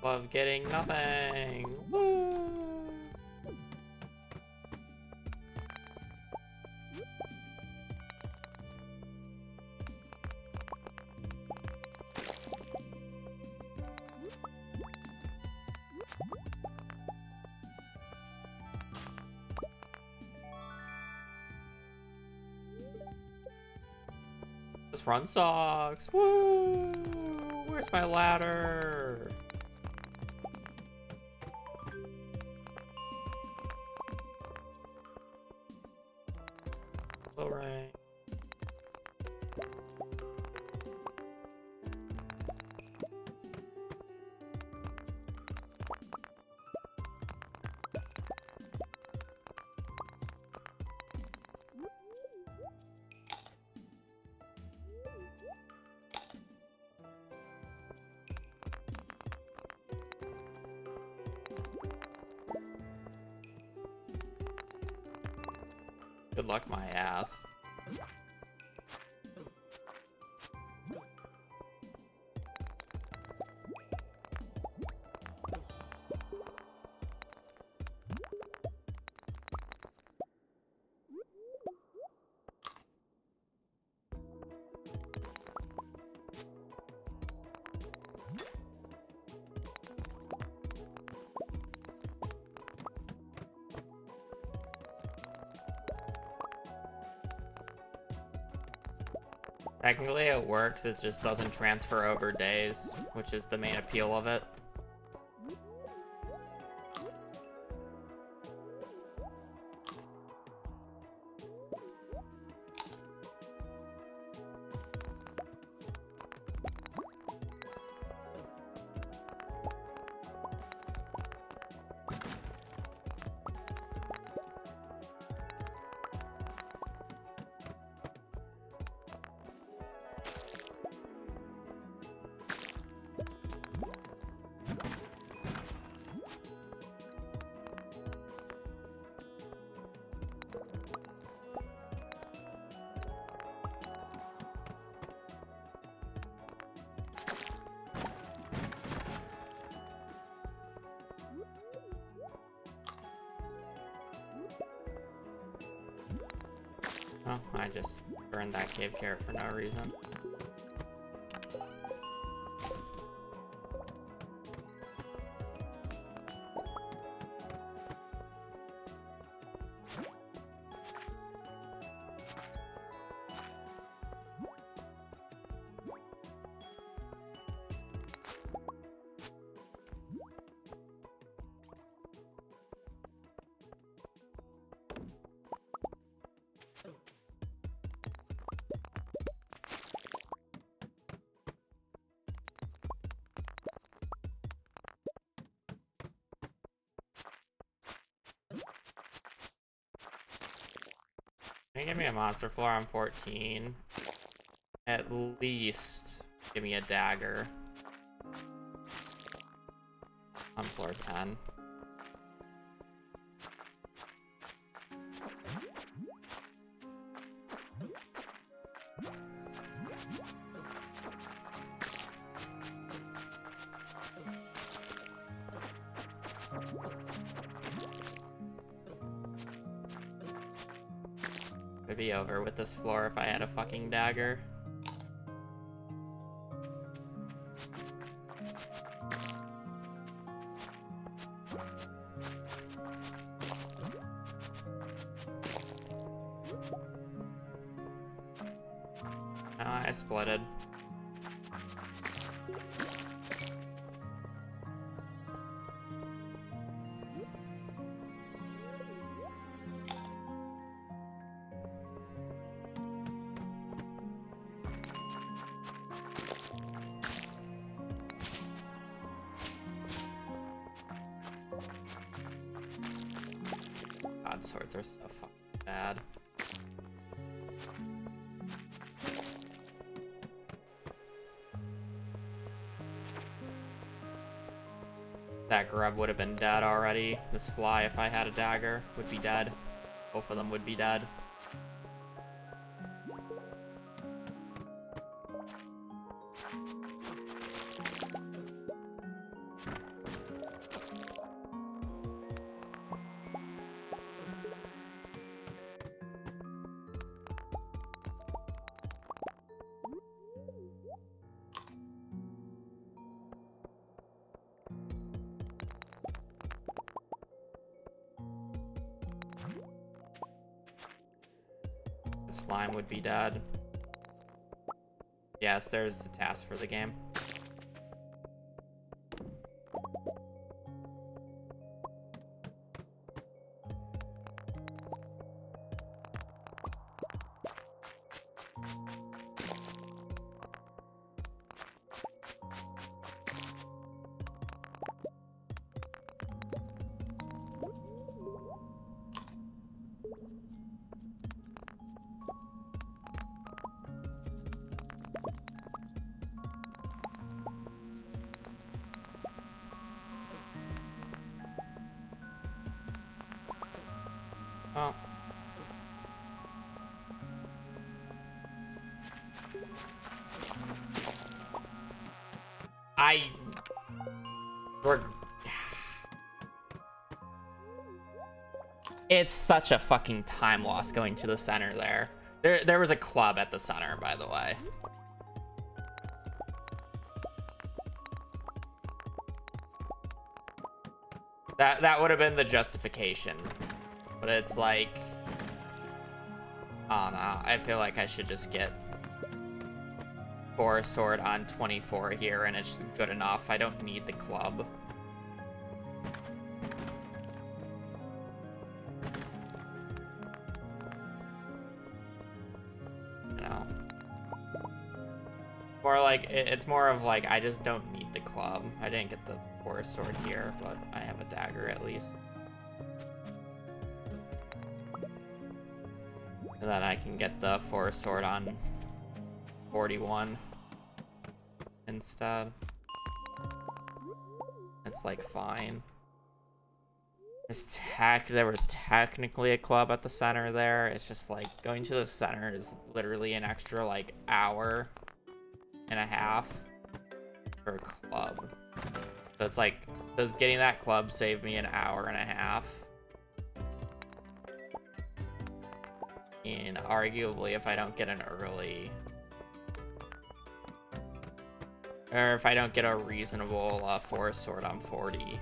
Love getting nothing. Woo! This run sucks. Woo! Where's my ladder? Low rank. Good luck, my ass. Technically it works, it just doesn't transfer over days, which is the main appeal of it. Oh, I just burned that cave carrot for no reason. Can you give me a monster floor on 14? At least give me a dagger on floor 10. It'd be over with this floor if I had a fucking dagger. No, I splitted. God, swords are so fucking bad. That grub would have been dead already. This fly, if I had a dagger, would be dead. Both of them would be dead. Slime would be dead. Yes, there's the task for the game. Oh. It's such a fucking time loss going to the center there. There was a club at the center, by the way. That would have been the justification. But it's like, oh no, I feel like I should just get Forest Sword on 24 here and it's good enough. I don't need the club. You know? More like, it's more of like, I just don't need the club. I didn't get the Forest Sword here, but I have a dagger at least. And then I can get the Forest Sword on 41 instead. It's like fine. There was technically a club at the center there. It's just like going to the center is literally an extra like hour and a half for a club. So it's like, does getting that club save me an hour and a half? And arguably, if I don't get an early, or if I don't get a reasonable Forest Sword on 40.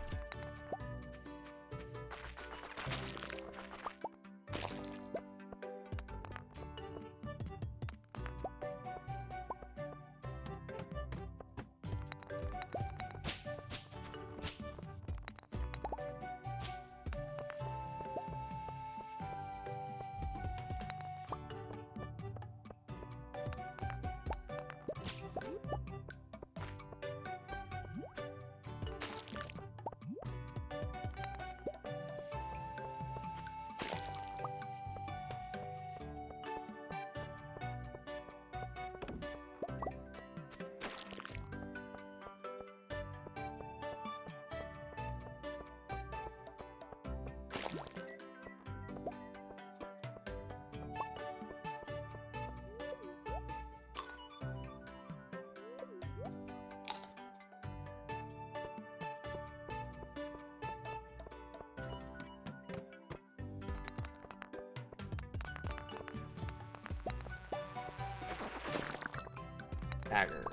Dagger.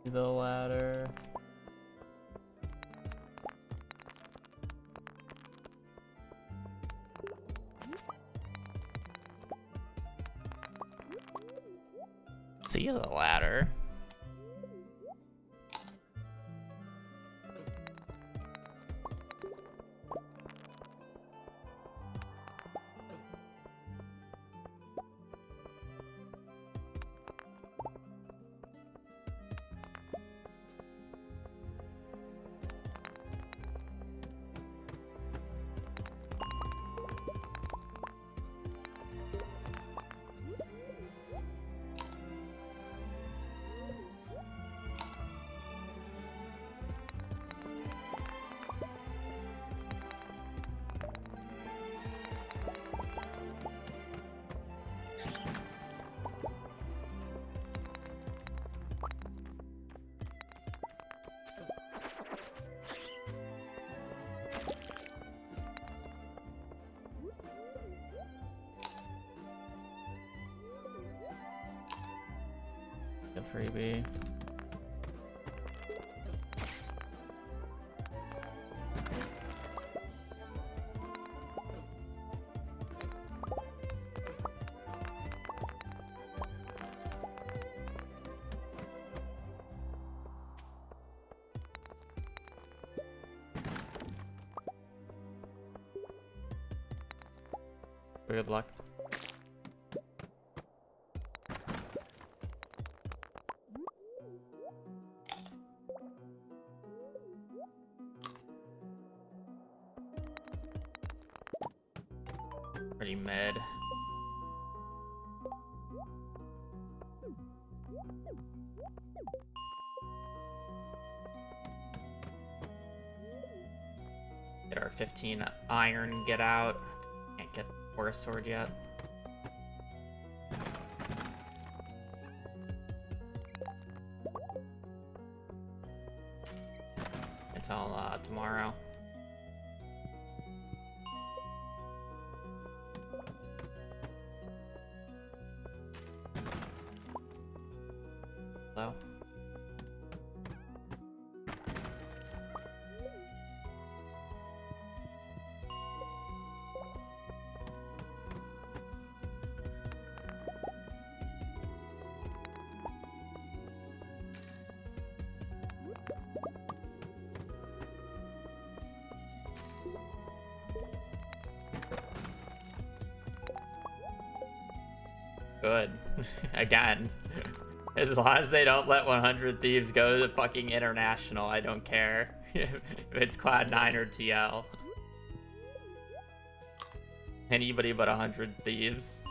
The ladder. See the ladder. A freebie. Good luck. Pretty mid. Get our 15 iron, get out. Can't get the forest sword yet. Until tomorrow. Hello? Good. Again. As long as they don't let 100 Thieves go to fucking international, I don't care. If it's Cloud 9 or TL. Anybody but 100 Thieves.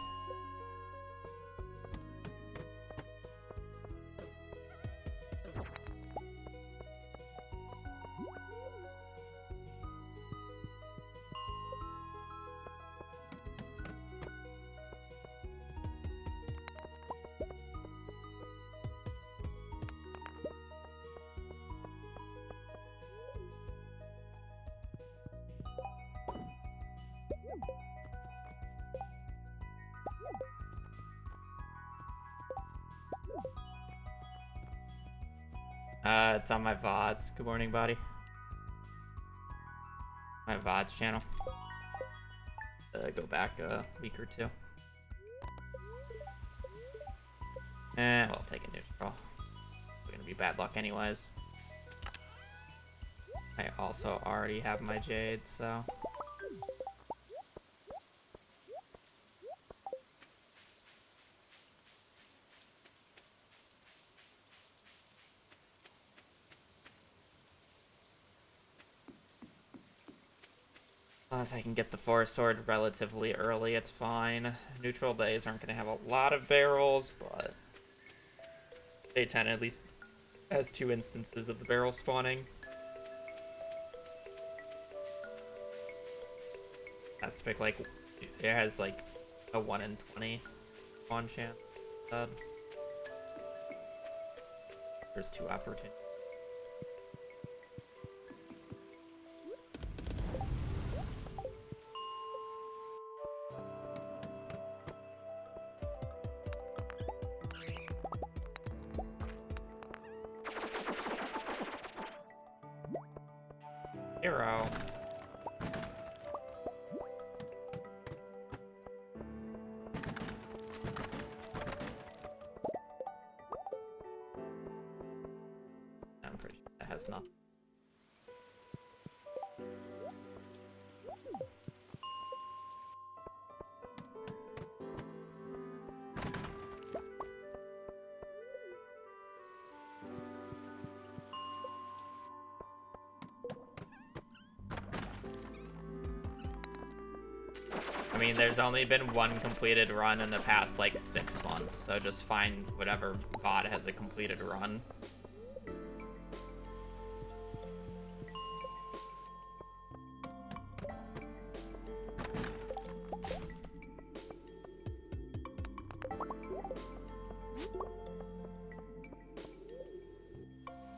It's on my VODs. Good morning, buddy. My VODs channel. Go back a week or two. We'll take a neutral. We're gonna be bad luck anyways. I also already have my Jade, so... As I can get the forest sword relatively early, it's fine. Neutral days aren't going to have a lot of barrels, but day 10 at least has 2 instances of the barrel spawning. Has to pick like, it has like a 1 in 20 spawn chance. There's 2 opportunities. Hero. I'm pretty sure that has nothing. I mean, there's only been one completed run in the past, like, 6 months, so just find whatever VOD has a completed run.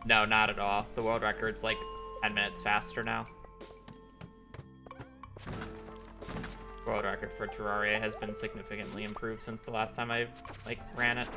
No, not at all. The world record's, like, 10 minutes faster now. World record for Terraria has been significantly improved since the last time I like ran it.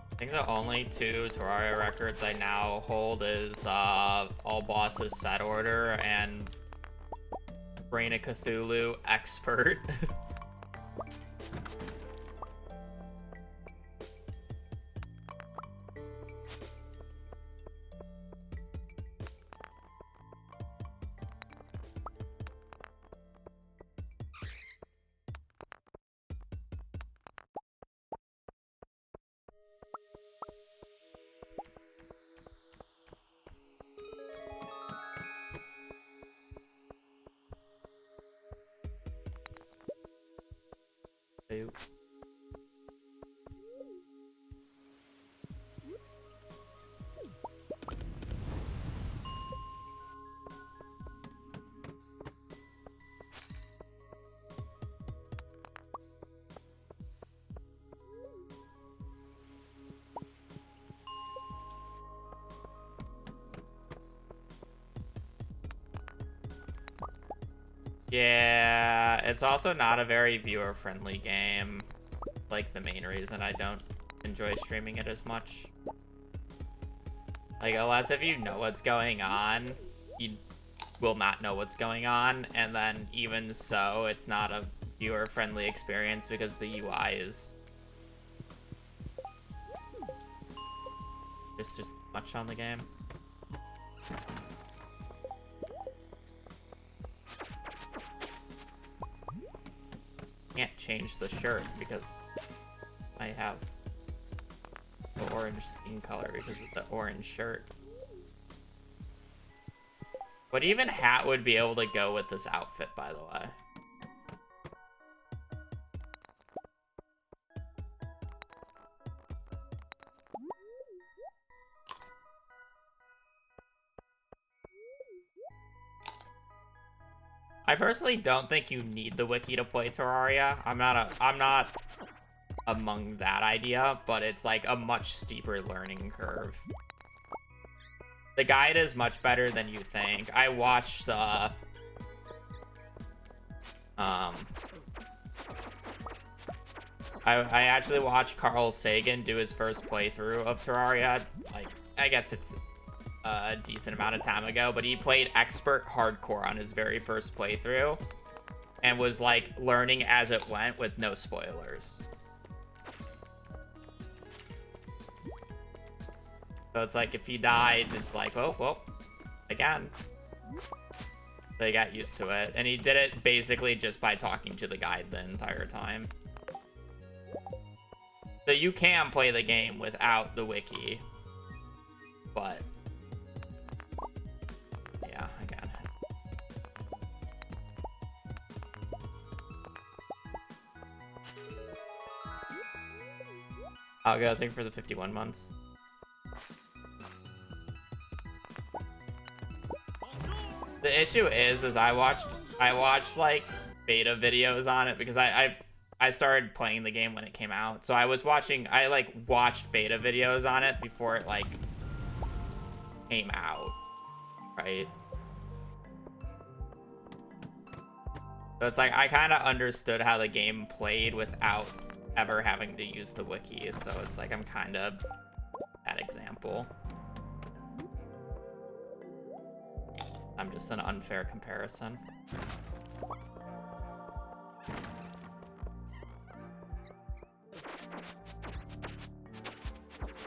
I think the only 2 Terraria records I now hold is All Bosses Set Order and Brain of Cthulhu Expert. Yeah, it's also not a very viewer-friendly game. Like, the main reason I don't enjoy streaming it as much. Like, unless if you know what's going on, you will not know what's going on. And then, even so, it's not a viewer-friendly experience because the UI is just much on the game. Can't change the shirt because I have the orange skin color because of the orange shirt. What even hat would be able to go with this outfit, by the way? I personally don't think you need the wiki to play Terraria. I'm not among that idea, but it's like a much steeper learning curve. The guide is much better than you think. I watched I actually watched Carl Sagan do his first playthrough of Terraria. Like, I guess it's a decent amount of time ago, but he played expert hardcore on his very first playthrough and was like learning as it went with no spoilers. So it's like if he died, it's like, oh, well, again. They got used to it, and he did it basically just by talking to the guide the entire time. So you can play the game without the wiki, but yeah, I got it. I'll go, I think, for the 51 months. The issue is I watched like beta videos on it because I started playing the game when it came out. So I watched beta videos on it before it like came out, right? So it's like I kind of understood how the game played without ever having to use the wiki. So it's like I'm kind of that example. I'm just an unfair comparison.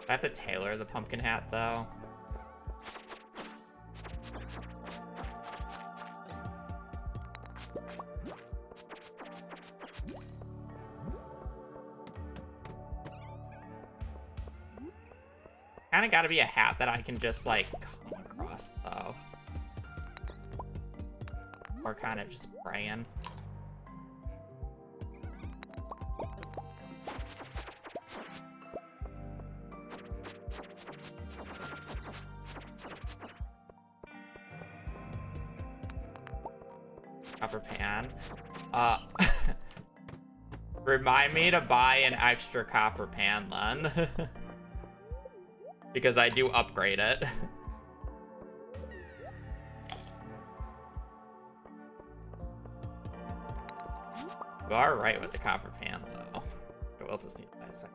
I have to tailor the pumpkin hat, though. Kind of got to be a hat that I can just, like, come across, though. Or kind of just praying. Copper pan. Remind me to buy an extra copper pan then. Because I do upgrade it. You are right with the copper pan though. I will just need that a second.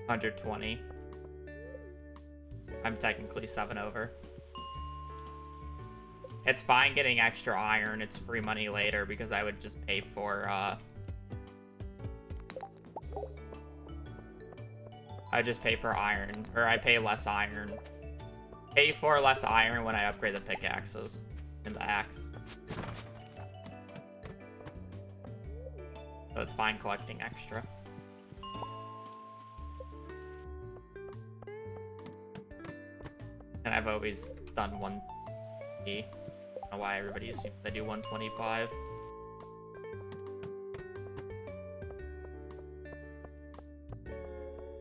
$120. I'm technically 7 over. It's fine getting extra iron. It's free money later because I would just pay for, I just pay for iron, or I pay less iron. Pay for less iron when I upgrade the pickaxes and the axe. So it's fine collecting extra. And I've always done 150. I don't know why everybody assumes I do 125.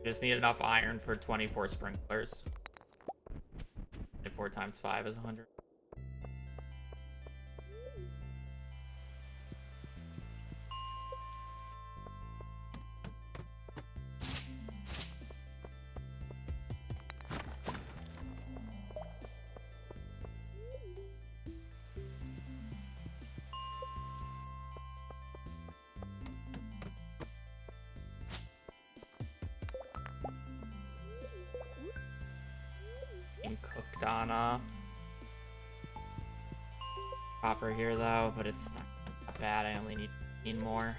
Just need enough iron for 24 sprinklers. 4 times 5 is 100. Cooked on copper here though, but it's not bad. I only need 15 more.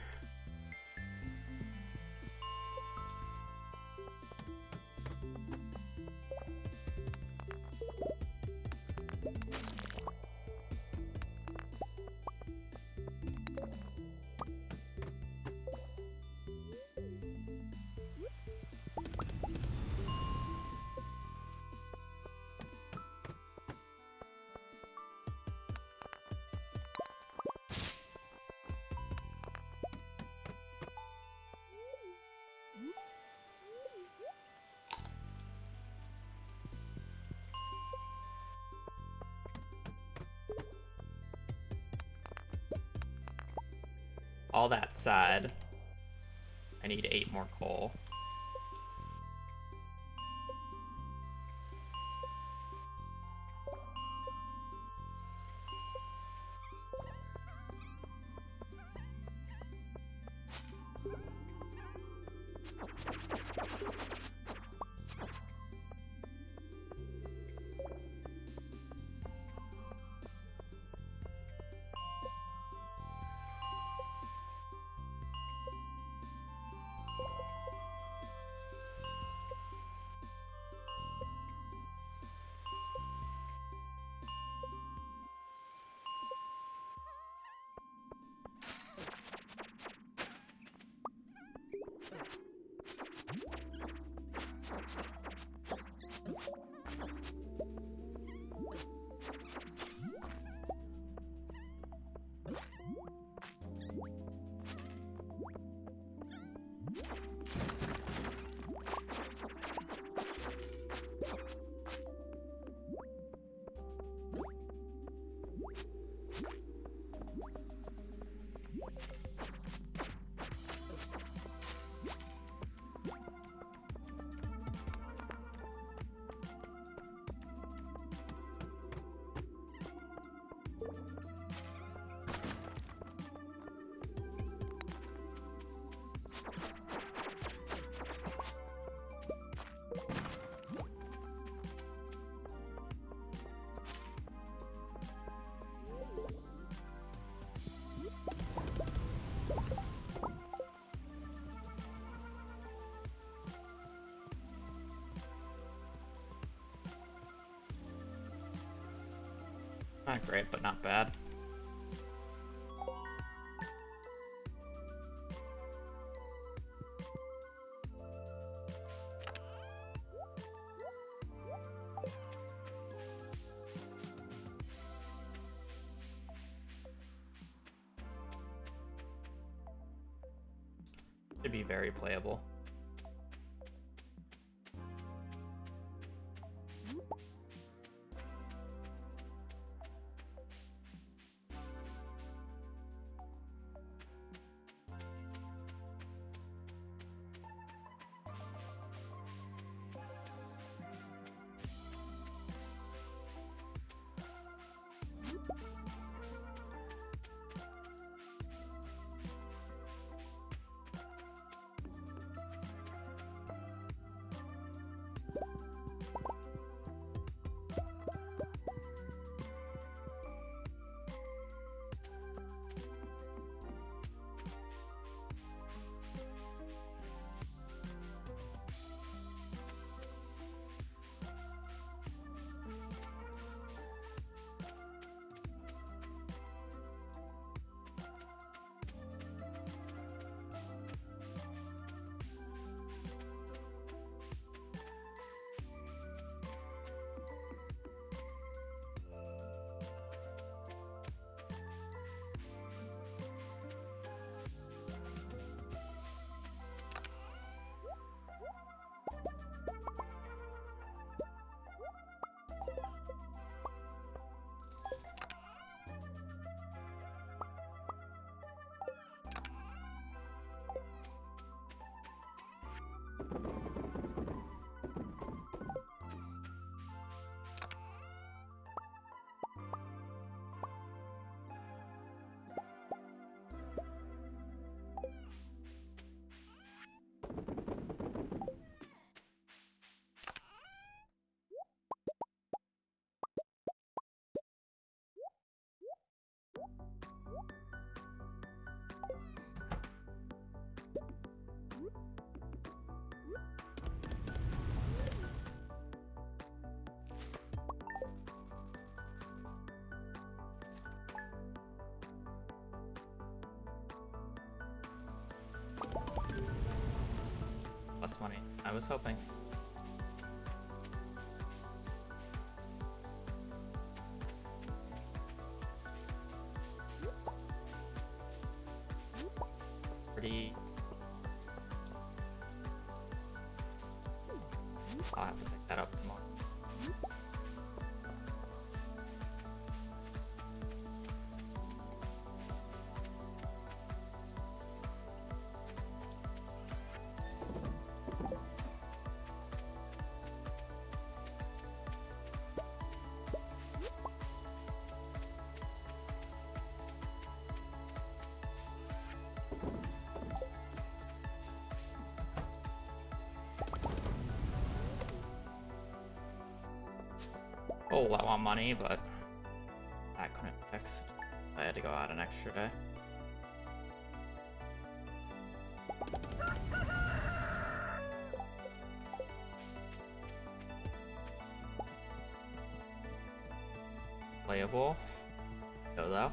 All that said, I need 8 more coal. Not great, but not bad. Should be very playable. Less money. I was hoping. Pretty. I'll have to pick that up tomorrow. Oh, I want money, but I couldn't fix it. I had to go out an extra day. Playable. Go though.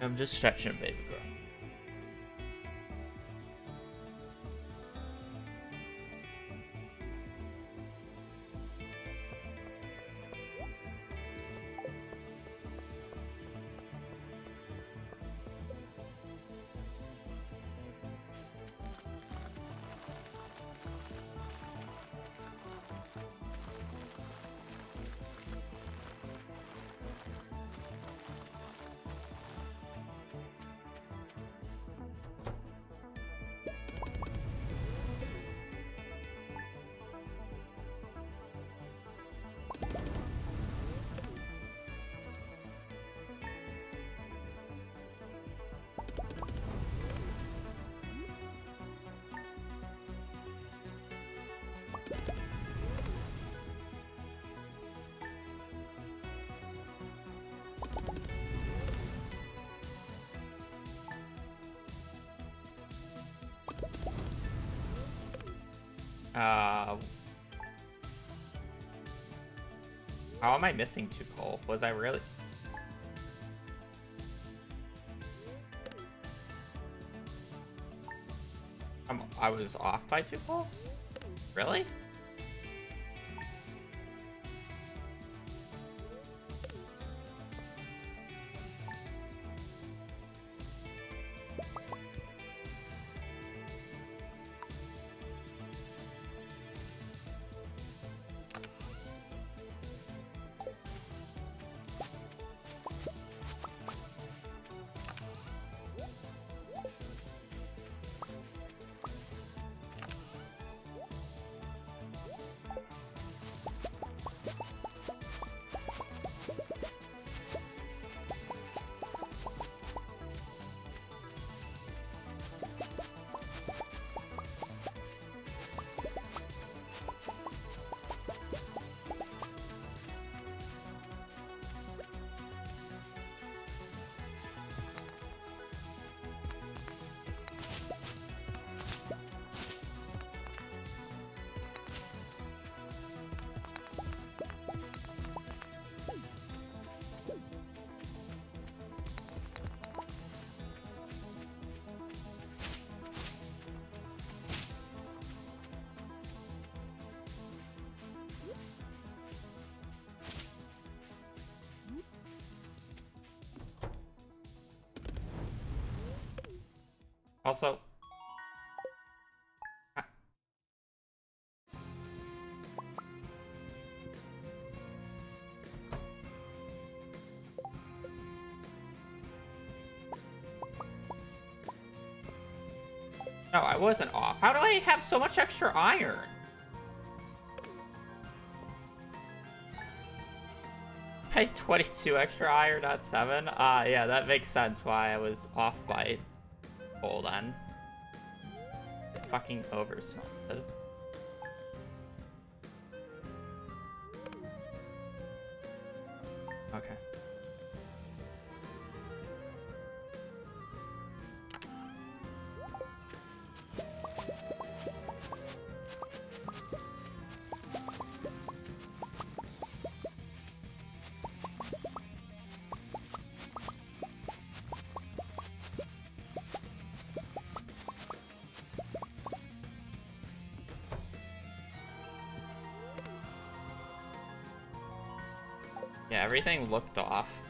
I'm just stretching, baby girl. How am I missing 2 coal? Was I really? I was off by 2 coal? Really? Also, no, I wasn't off. How do I have so much extra iron? I had 22 extra iron, not 7. Yeah, that makes sense why I was off by coal then. It fucking oversmelted. Okay. Yeah, everything looked off.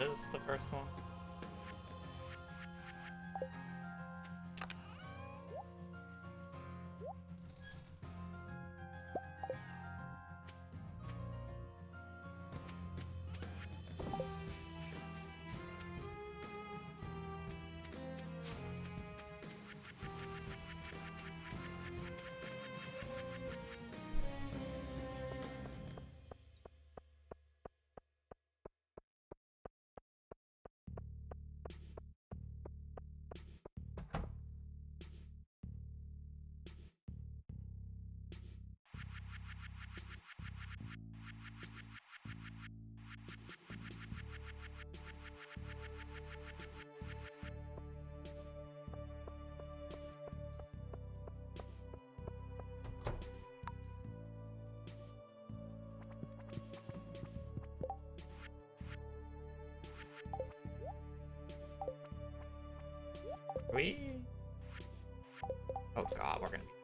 as the first one. We. Oh god, we're gonna be.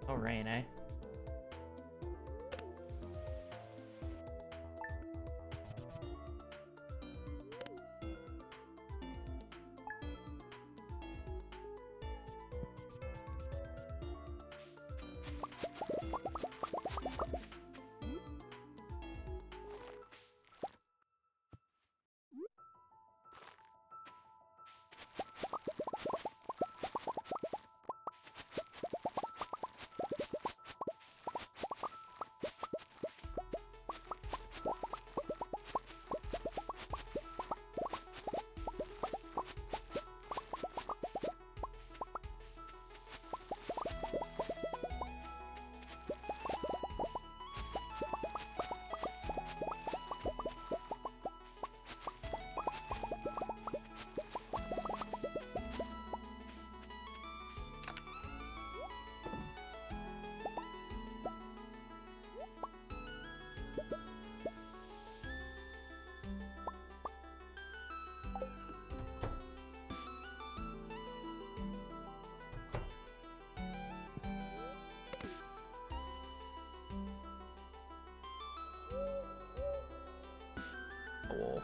Oh, rain, eh? Cool.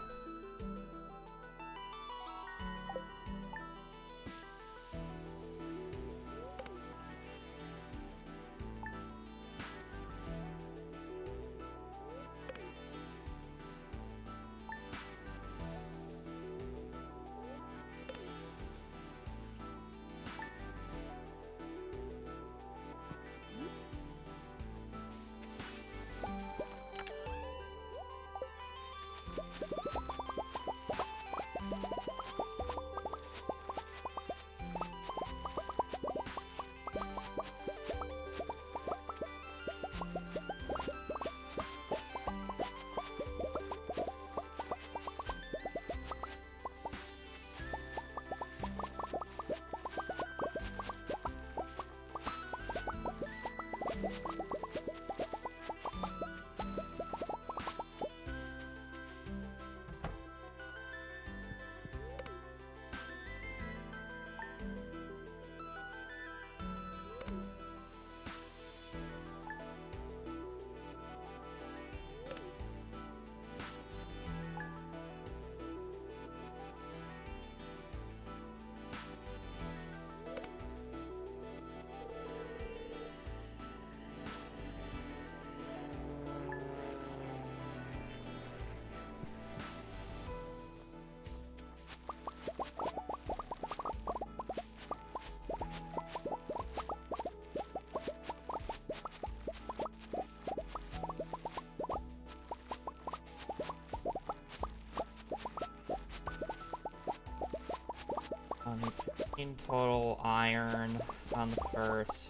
Need 15 total iron on the first.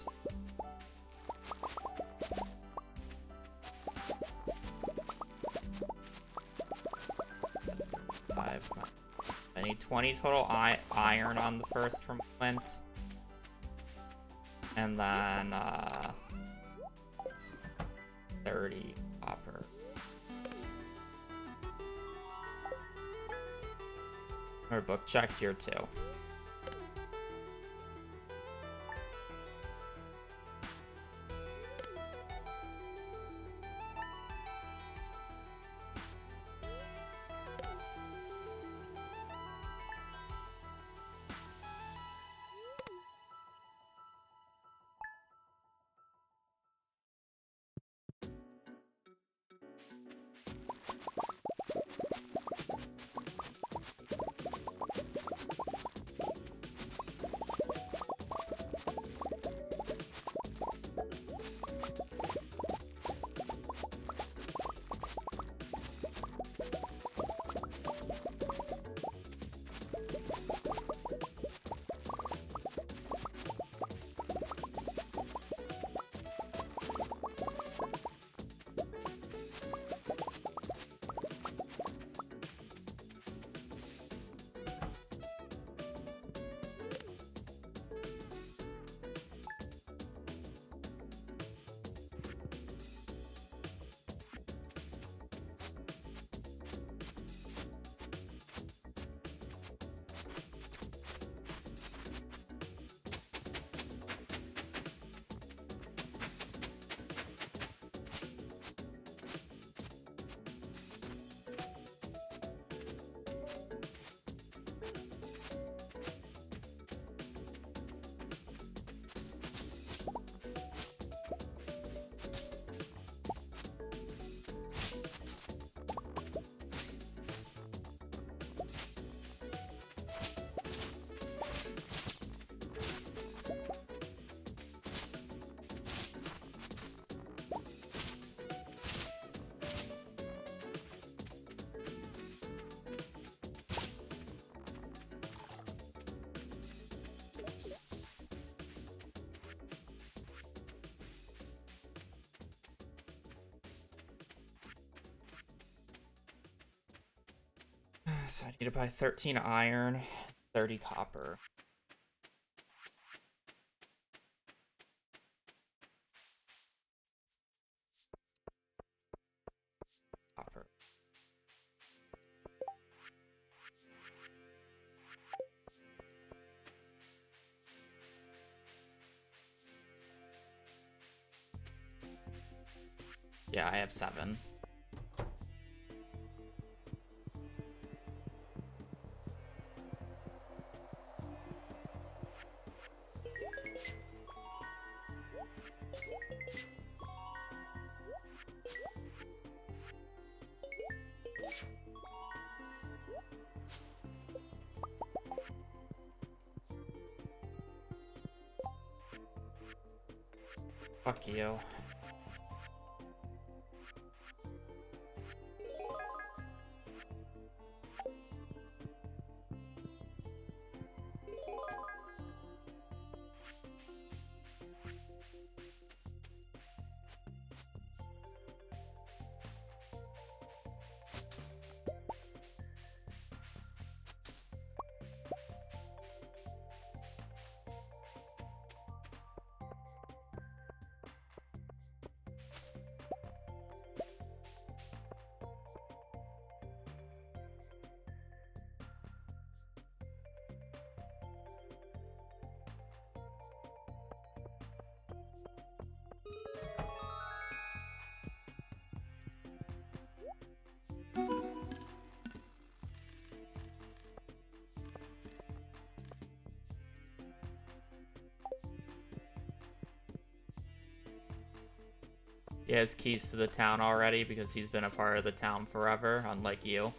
That's 5. I need 20 total iron on the first from Flint. And then 30 copper. Or book checks here too. So I need to buy 13 iron, 30 copper. Copper. Yeah, I have 7. Fuck you. He has keys to the town already because he's been a part of the town forever, unlike you.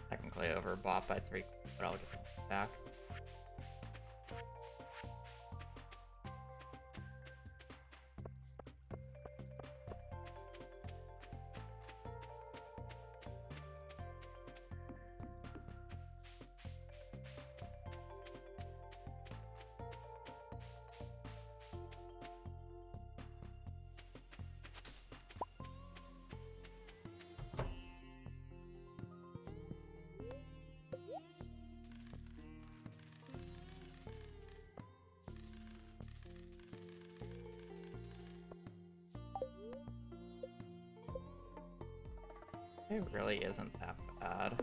Technically overbought by 3, but I'll get it back. It really isn't that bad.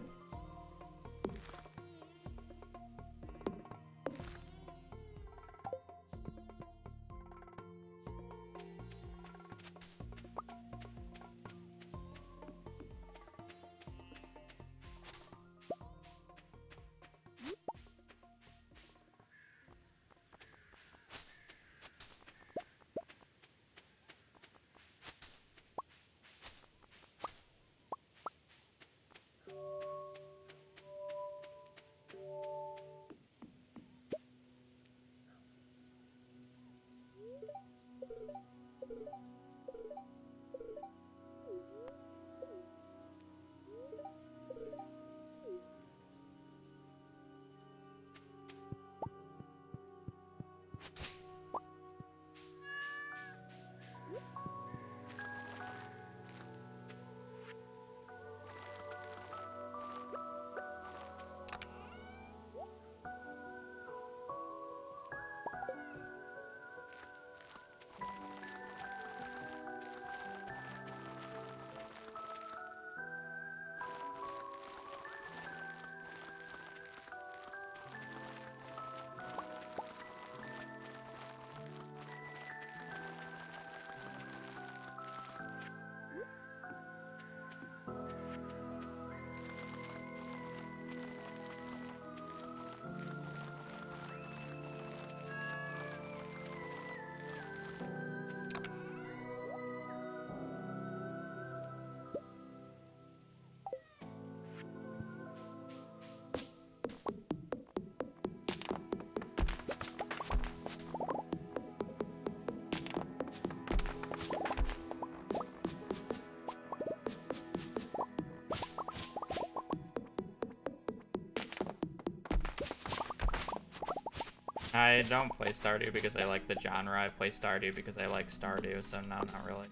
I don't play Stardew because I like the genre. I play Stardew because I like Stardew, so no, not really.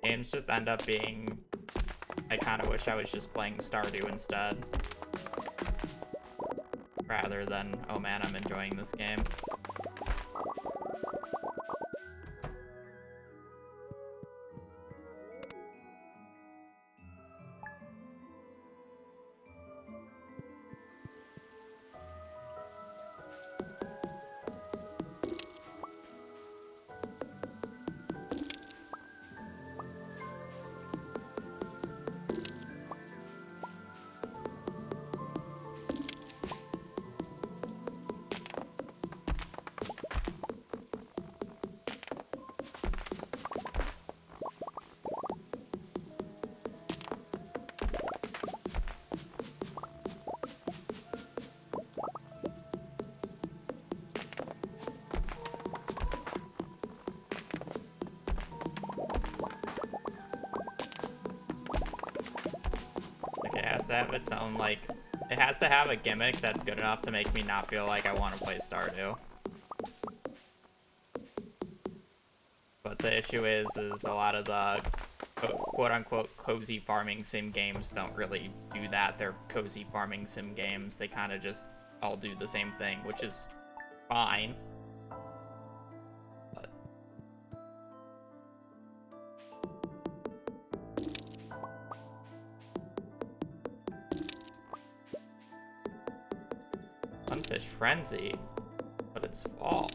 Games just end up being... I kind of wish I was just playing Stardew instead. Rather than, oh man, I'm enjoying this game. It has to have its own, like, it has to have a gimmick that's good enough to make me not feel like I want to play Stardew. But the issue is a lot of the quote-unquote cozy farming sim games don't really do that. They're cozy farming sim games. They kind of just all do the same thing, which is fine. Sunfish Frenzy, but it's fall.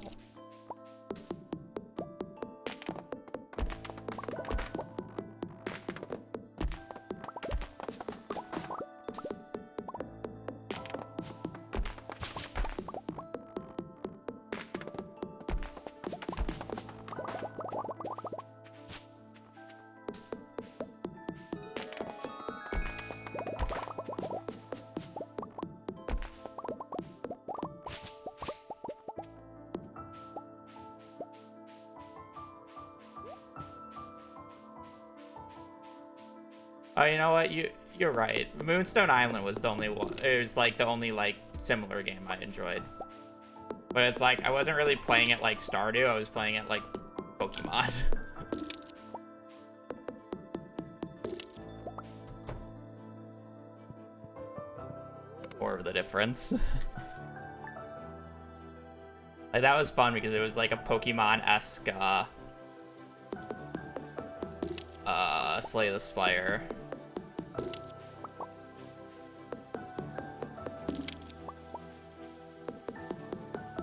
Oh, you know what? You're right. Moonstone Island was the only one. It was like the only like similar game I enjoyed. But it's like I wasn't really playing it like Stardew. I was playing it like Pokemon. More of the difference. Like that was fun because it was like a Pokemon-esque Slay the Spire.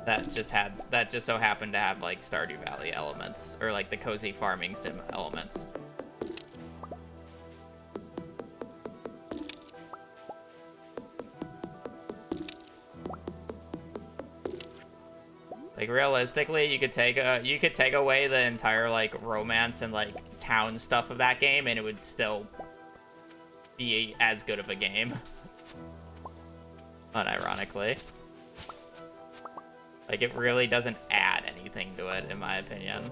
That just so happened to have like Stardew Valley elements, or like the cozy farming sim elements. Like realistically, you could take away the entire like romance and like town stuff of that game, and it would still be as good of a game. Unironically. Like, it really doesn't add anything to it, in my opinion.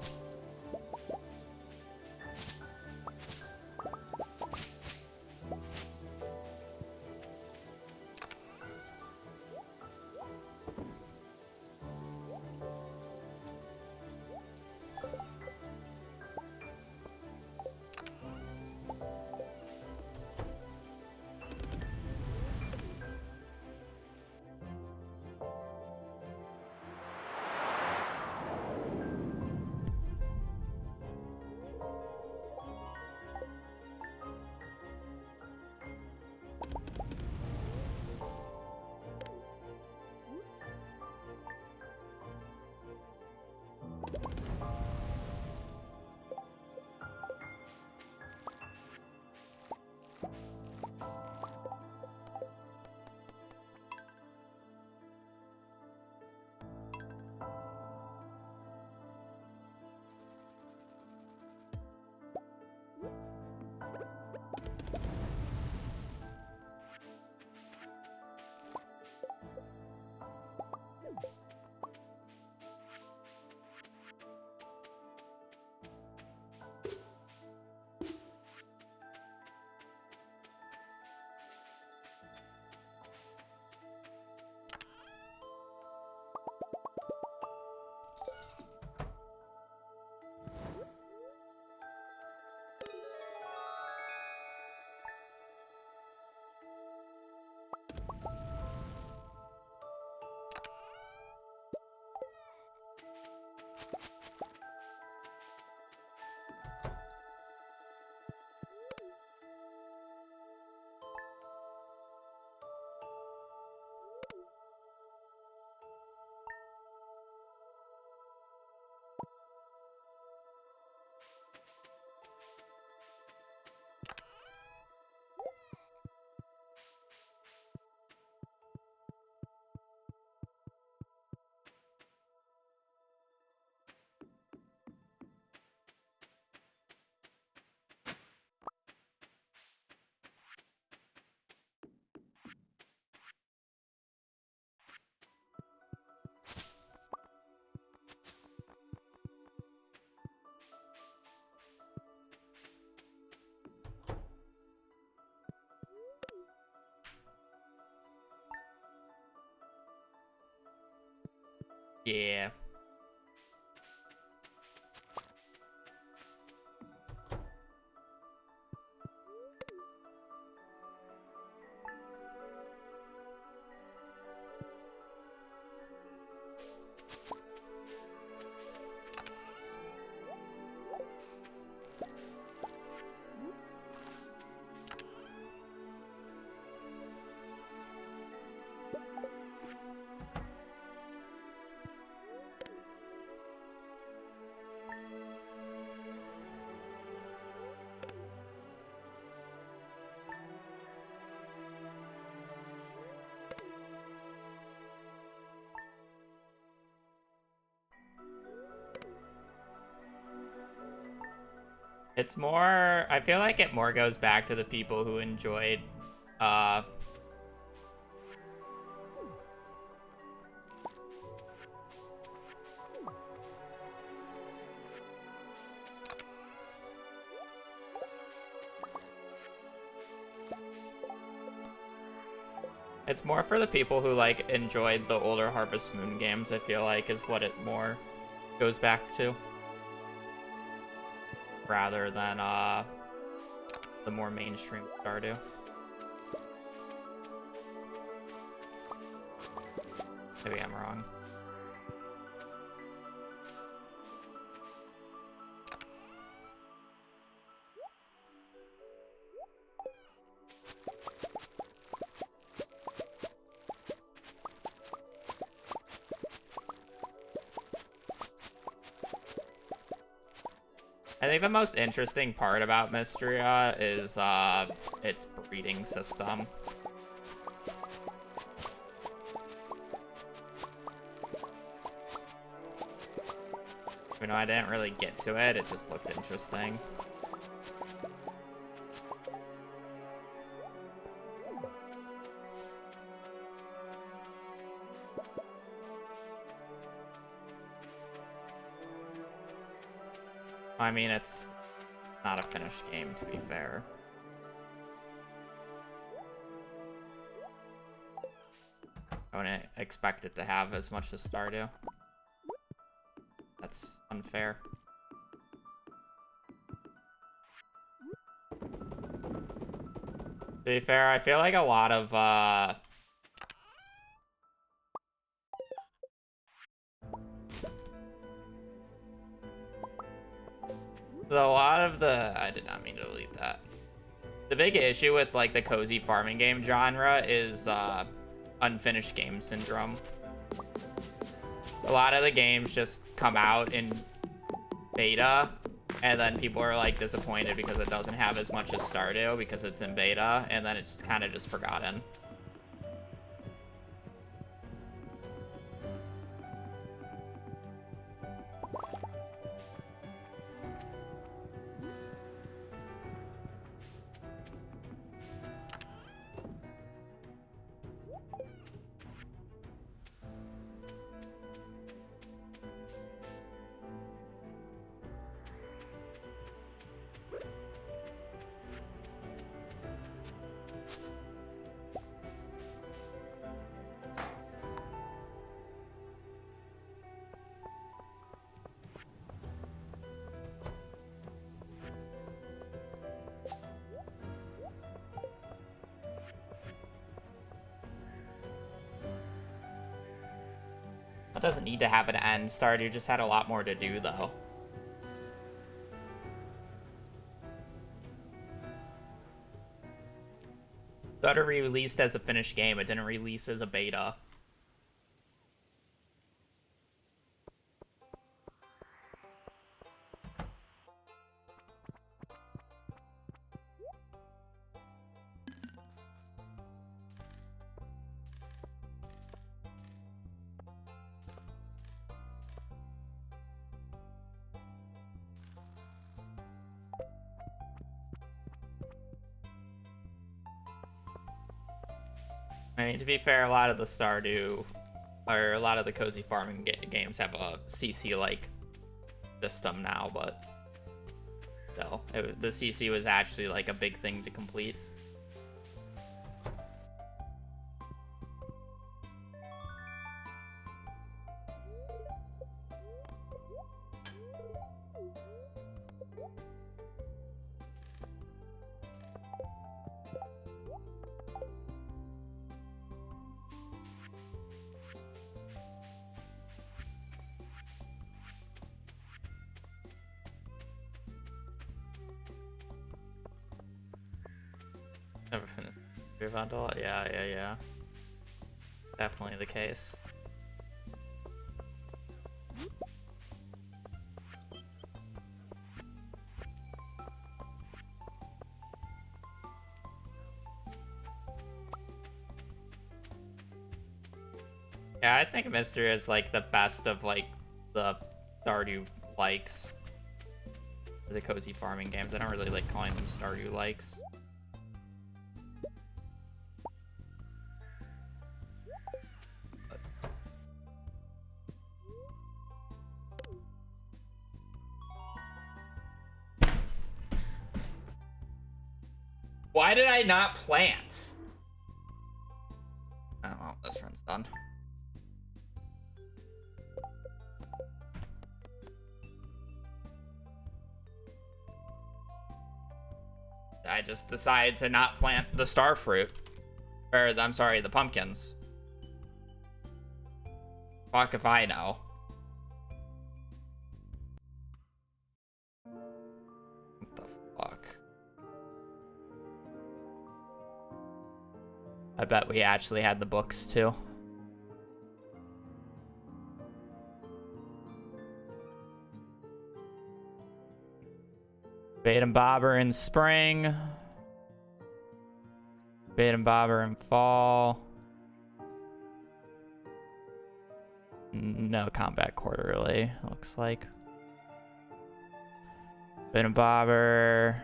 Yeah. It's more, I feel like it more goes back to the people who enjoyed, uh, it's more for the people who, like, enjoyed the older Harvest Moon games, I feel like, is what it more goes back to. Rather than, the more mainstream Stardew. Maybe I'm wrong. I think the most interesting part about Mysteria is its breeding system. You know, I didn't really get to it, it just looked interesting. I mean, it's not a finished game, to be fair. I wouldn't expect it to have as much as Stardew. That's unfair. To be fair, I feel like a lot of, I did not mean to delete that. The big issue with, like, the cozy farming game genre is, unfinished game syndrome. A lot of the games just come out in beta, and then people are, like, disappointed because it doesn't have as much as Stardew because it's in beta, and then it's kind of just forgotten. That doesn't need to have an end. Stardew just had a lot more to do, though. Stardew released as a finished game. It didn't release as a beta. I mean, to be fair, a lot of the Stardew, or a lot of the cozy farming games have a CC-like system now, but still, the CC was actually, like, a big thing to complete. Never finished your bundle? Yeah. Definitely the case. Yeah, I think Mystery is like the best of like the Stardew likes. The cozy farming games. I don't really like calling them Stardew likes. Why did I not plant? Oh, well, this run's done. I just decided to not plant the star fruit. Or, I'm sorry, the pumpkins. Fuck if I know. What the fuck? I bet we actually had the books too. Bait and bobber in spring. Bait and bobber in fall. No combat quarterly, looks like. Bait and bobber,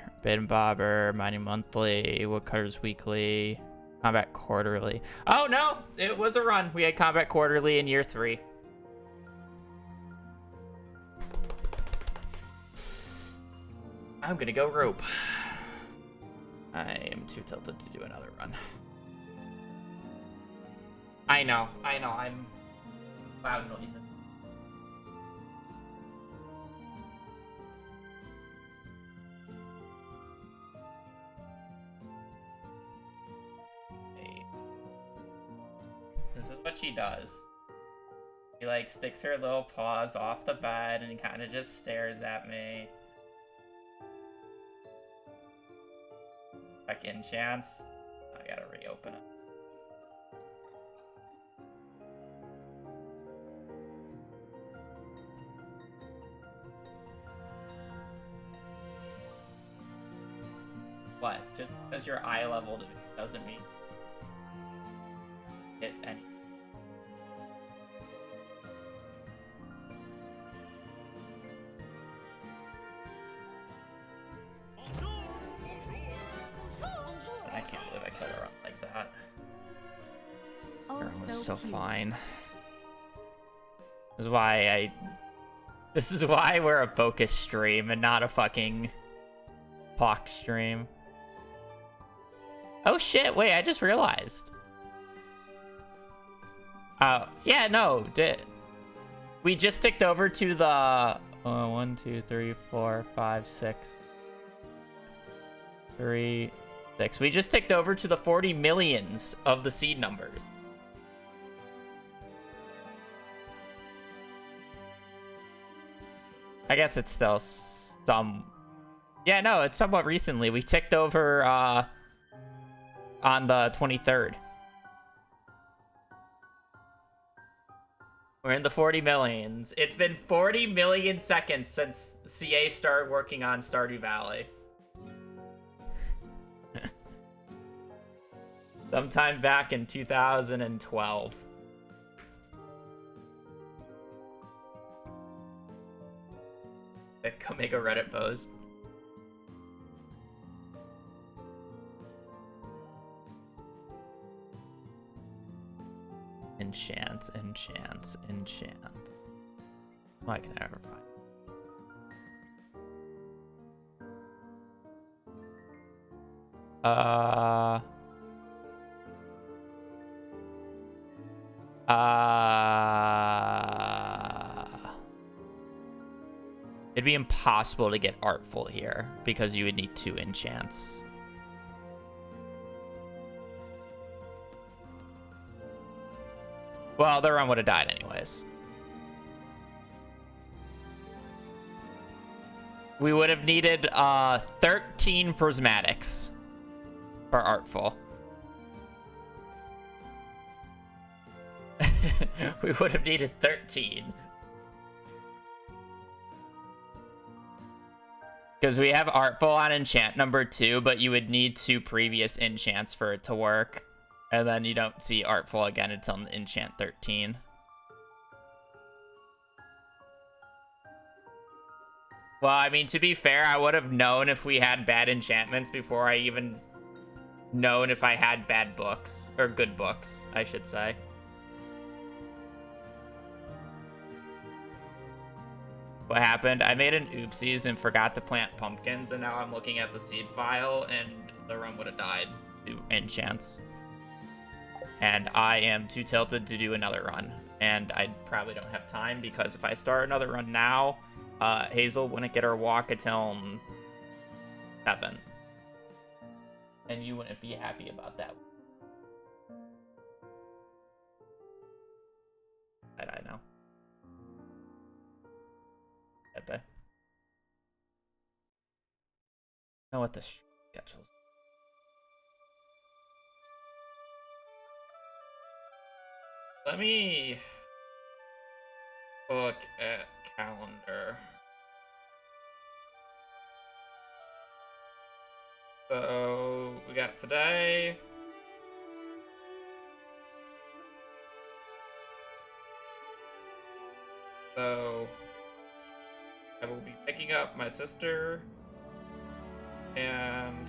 mining monthly, woodcutters weekly, combat quarterly. Oh no, it was a run. We had combat quarterly in year 3. I'm gonna go rope. I am too tilted to do another run. I know, I'm loud noise. This is what she does. She like sticks her little paws off the bed and kind of just stares at me. Second chance. I gotta reopen it. What? Just because your eye leveled doesn't mean it any. I can't believe I killed her up like that. Oh, Her was so cute. fine. This is why we're a focus stream and not a fucking Hawk stream. Oh shit, wait, I just realized. Oh, yeah, no, we just ticked over to the 1, 2, 3, 4, 5, 6. 3, 6. We just ticked over to the 40 millions of the seed numbers. I guess it's still some... Yeah, no, it's somewhat recently. We ticked over on the 23rd. We're in the 40 millions. It's been 40 million seconds since CA started working on Stardew Valley. Sometime back in 2012. Go make a Reddit post. Enchant. Why can I ever find? It'd be impossible to get artful here because you would need 2 enchants. Well, the run would have died anyways. We would have needed 13 prismatics. or artful. We would have needed 13. Because we have artful on enchant number 2, but you would need 2 previous enchants for it to work. And then you don't see artful again until enchant 13. Well, I mean, to be fair, I would have known if we had bad enchantments before I even known if I had bad books. Or good books, I should say. What happened? I made an oopsies and forgot to plant pumpkins, and now I'm looking at the seed file, and the run would have died to enchants. And I am too tilted to do another run, and I probably don't have time, because if I start another run now, Hazel wouldn't get her walk until 7. And you wouldn't be happy about that. I know. I know what the schedule's. Let me look at calendar. So we got today. So I will be picking up my sister and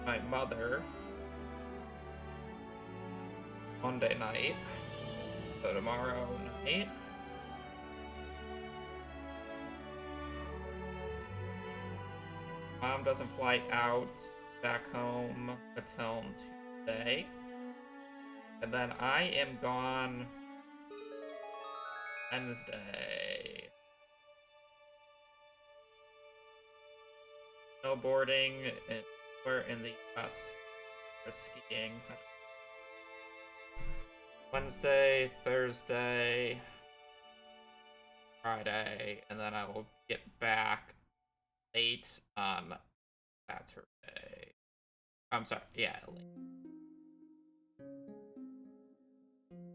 my mother Monday night. So tomorrow night. Mom doesn't fly out back home until Tuesday. And then I am gone Wednesday. Snowboarding and we're in the US for skiing. Wednesday, Thursday, Friday, and then I will get back late on Saturday. I'm sorry, yeah, late.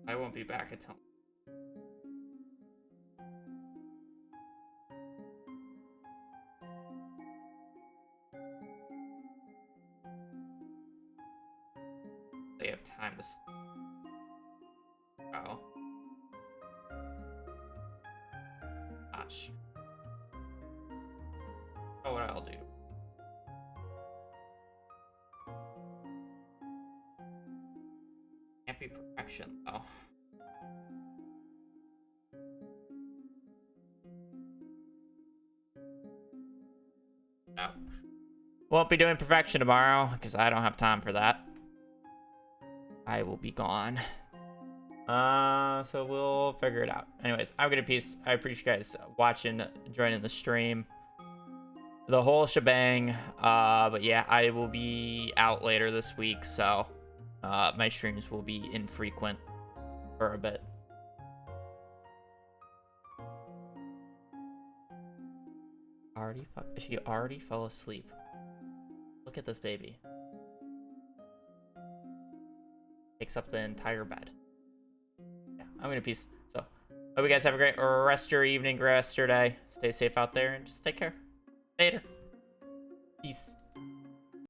I won't be back until they have time to. Oh. Not sure. Oh, what I'll do. Can't be perfection, though. No. Won't be doing perfection tomorrow, because I don't have time for that. I will be gone. So we'll figure it out. Anyways, I'm gonna peace. I appreciate you guys watching, joining the stream. The whole shebang. But yeah, I will be out later this week, so my streams will be infrequent for a bit. She already fell asleep. Look at this baby. Takes up the entire bed. Yeah, I'm gonna peace. So, hope you guys have a great rest of your evening, rest of your day. Stay safe out there and just take care. Later.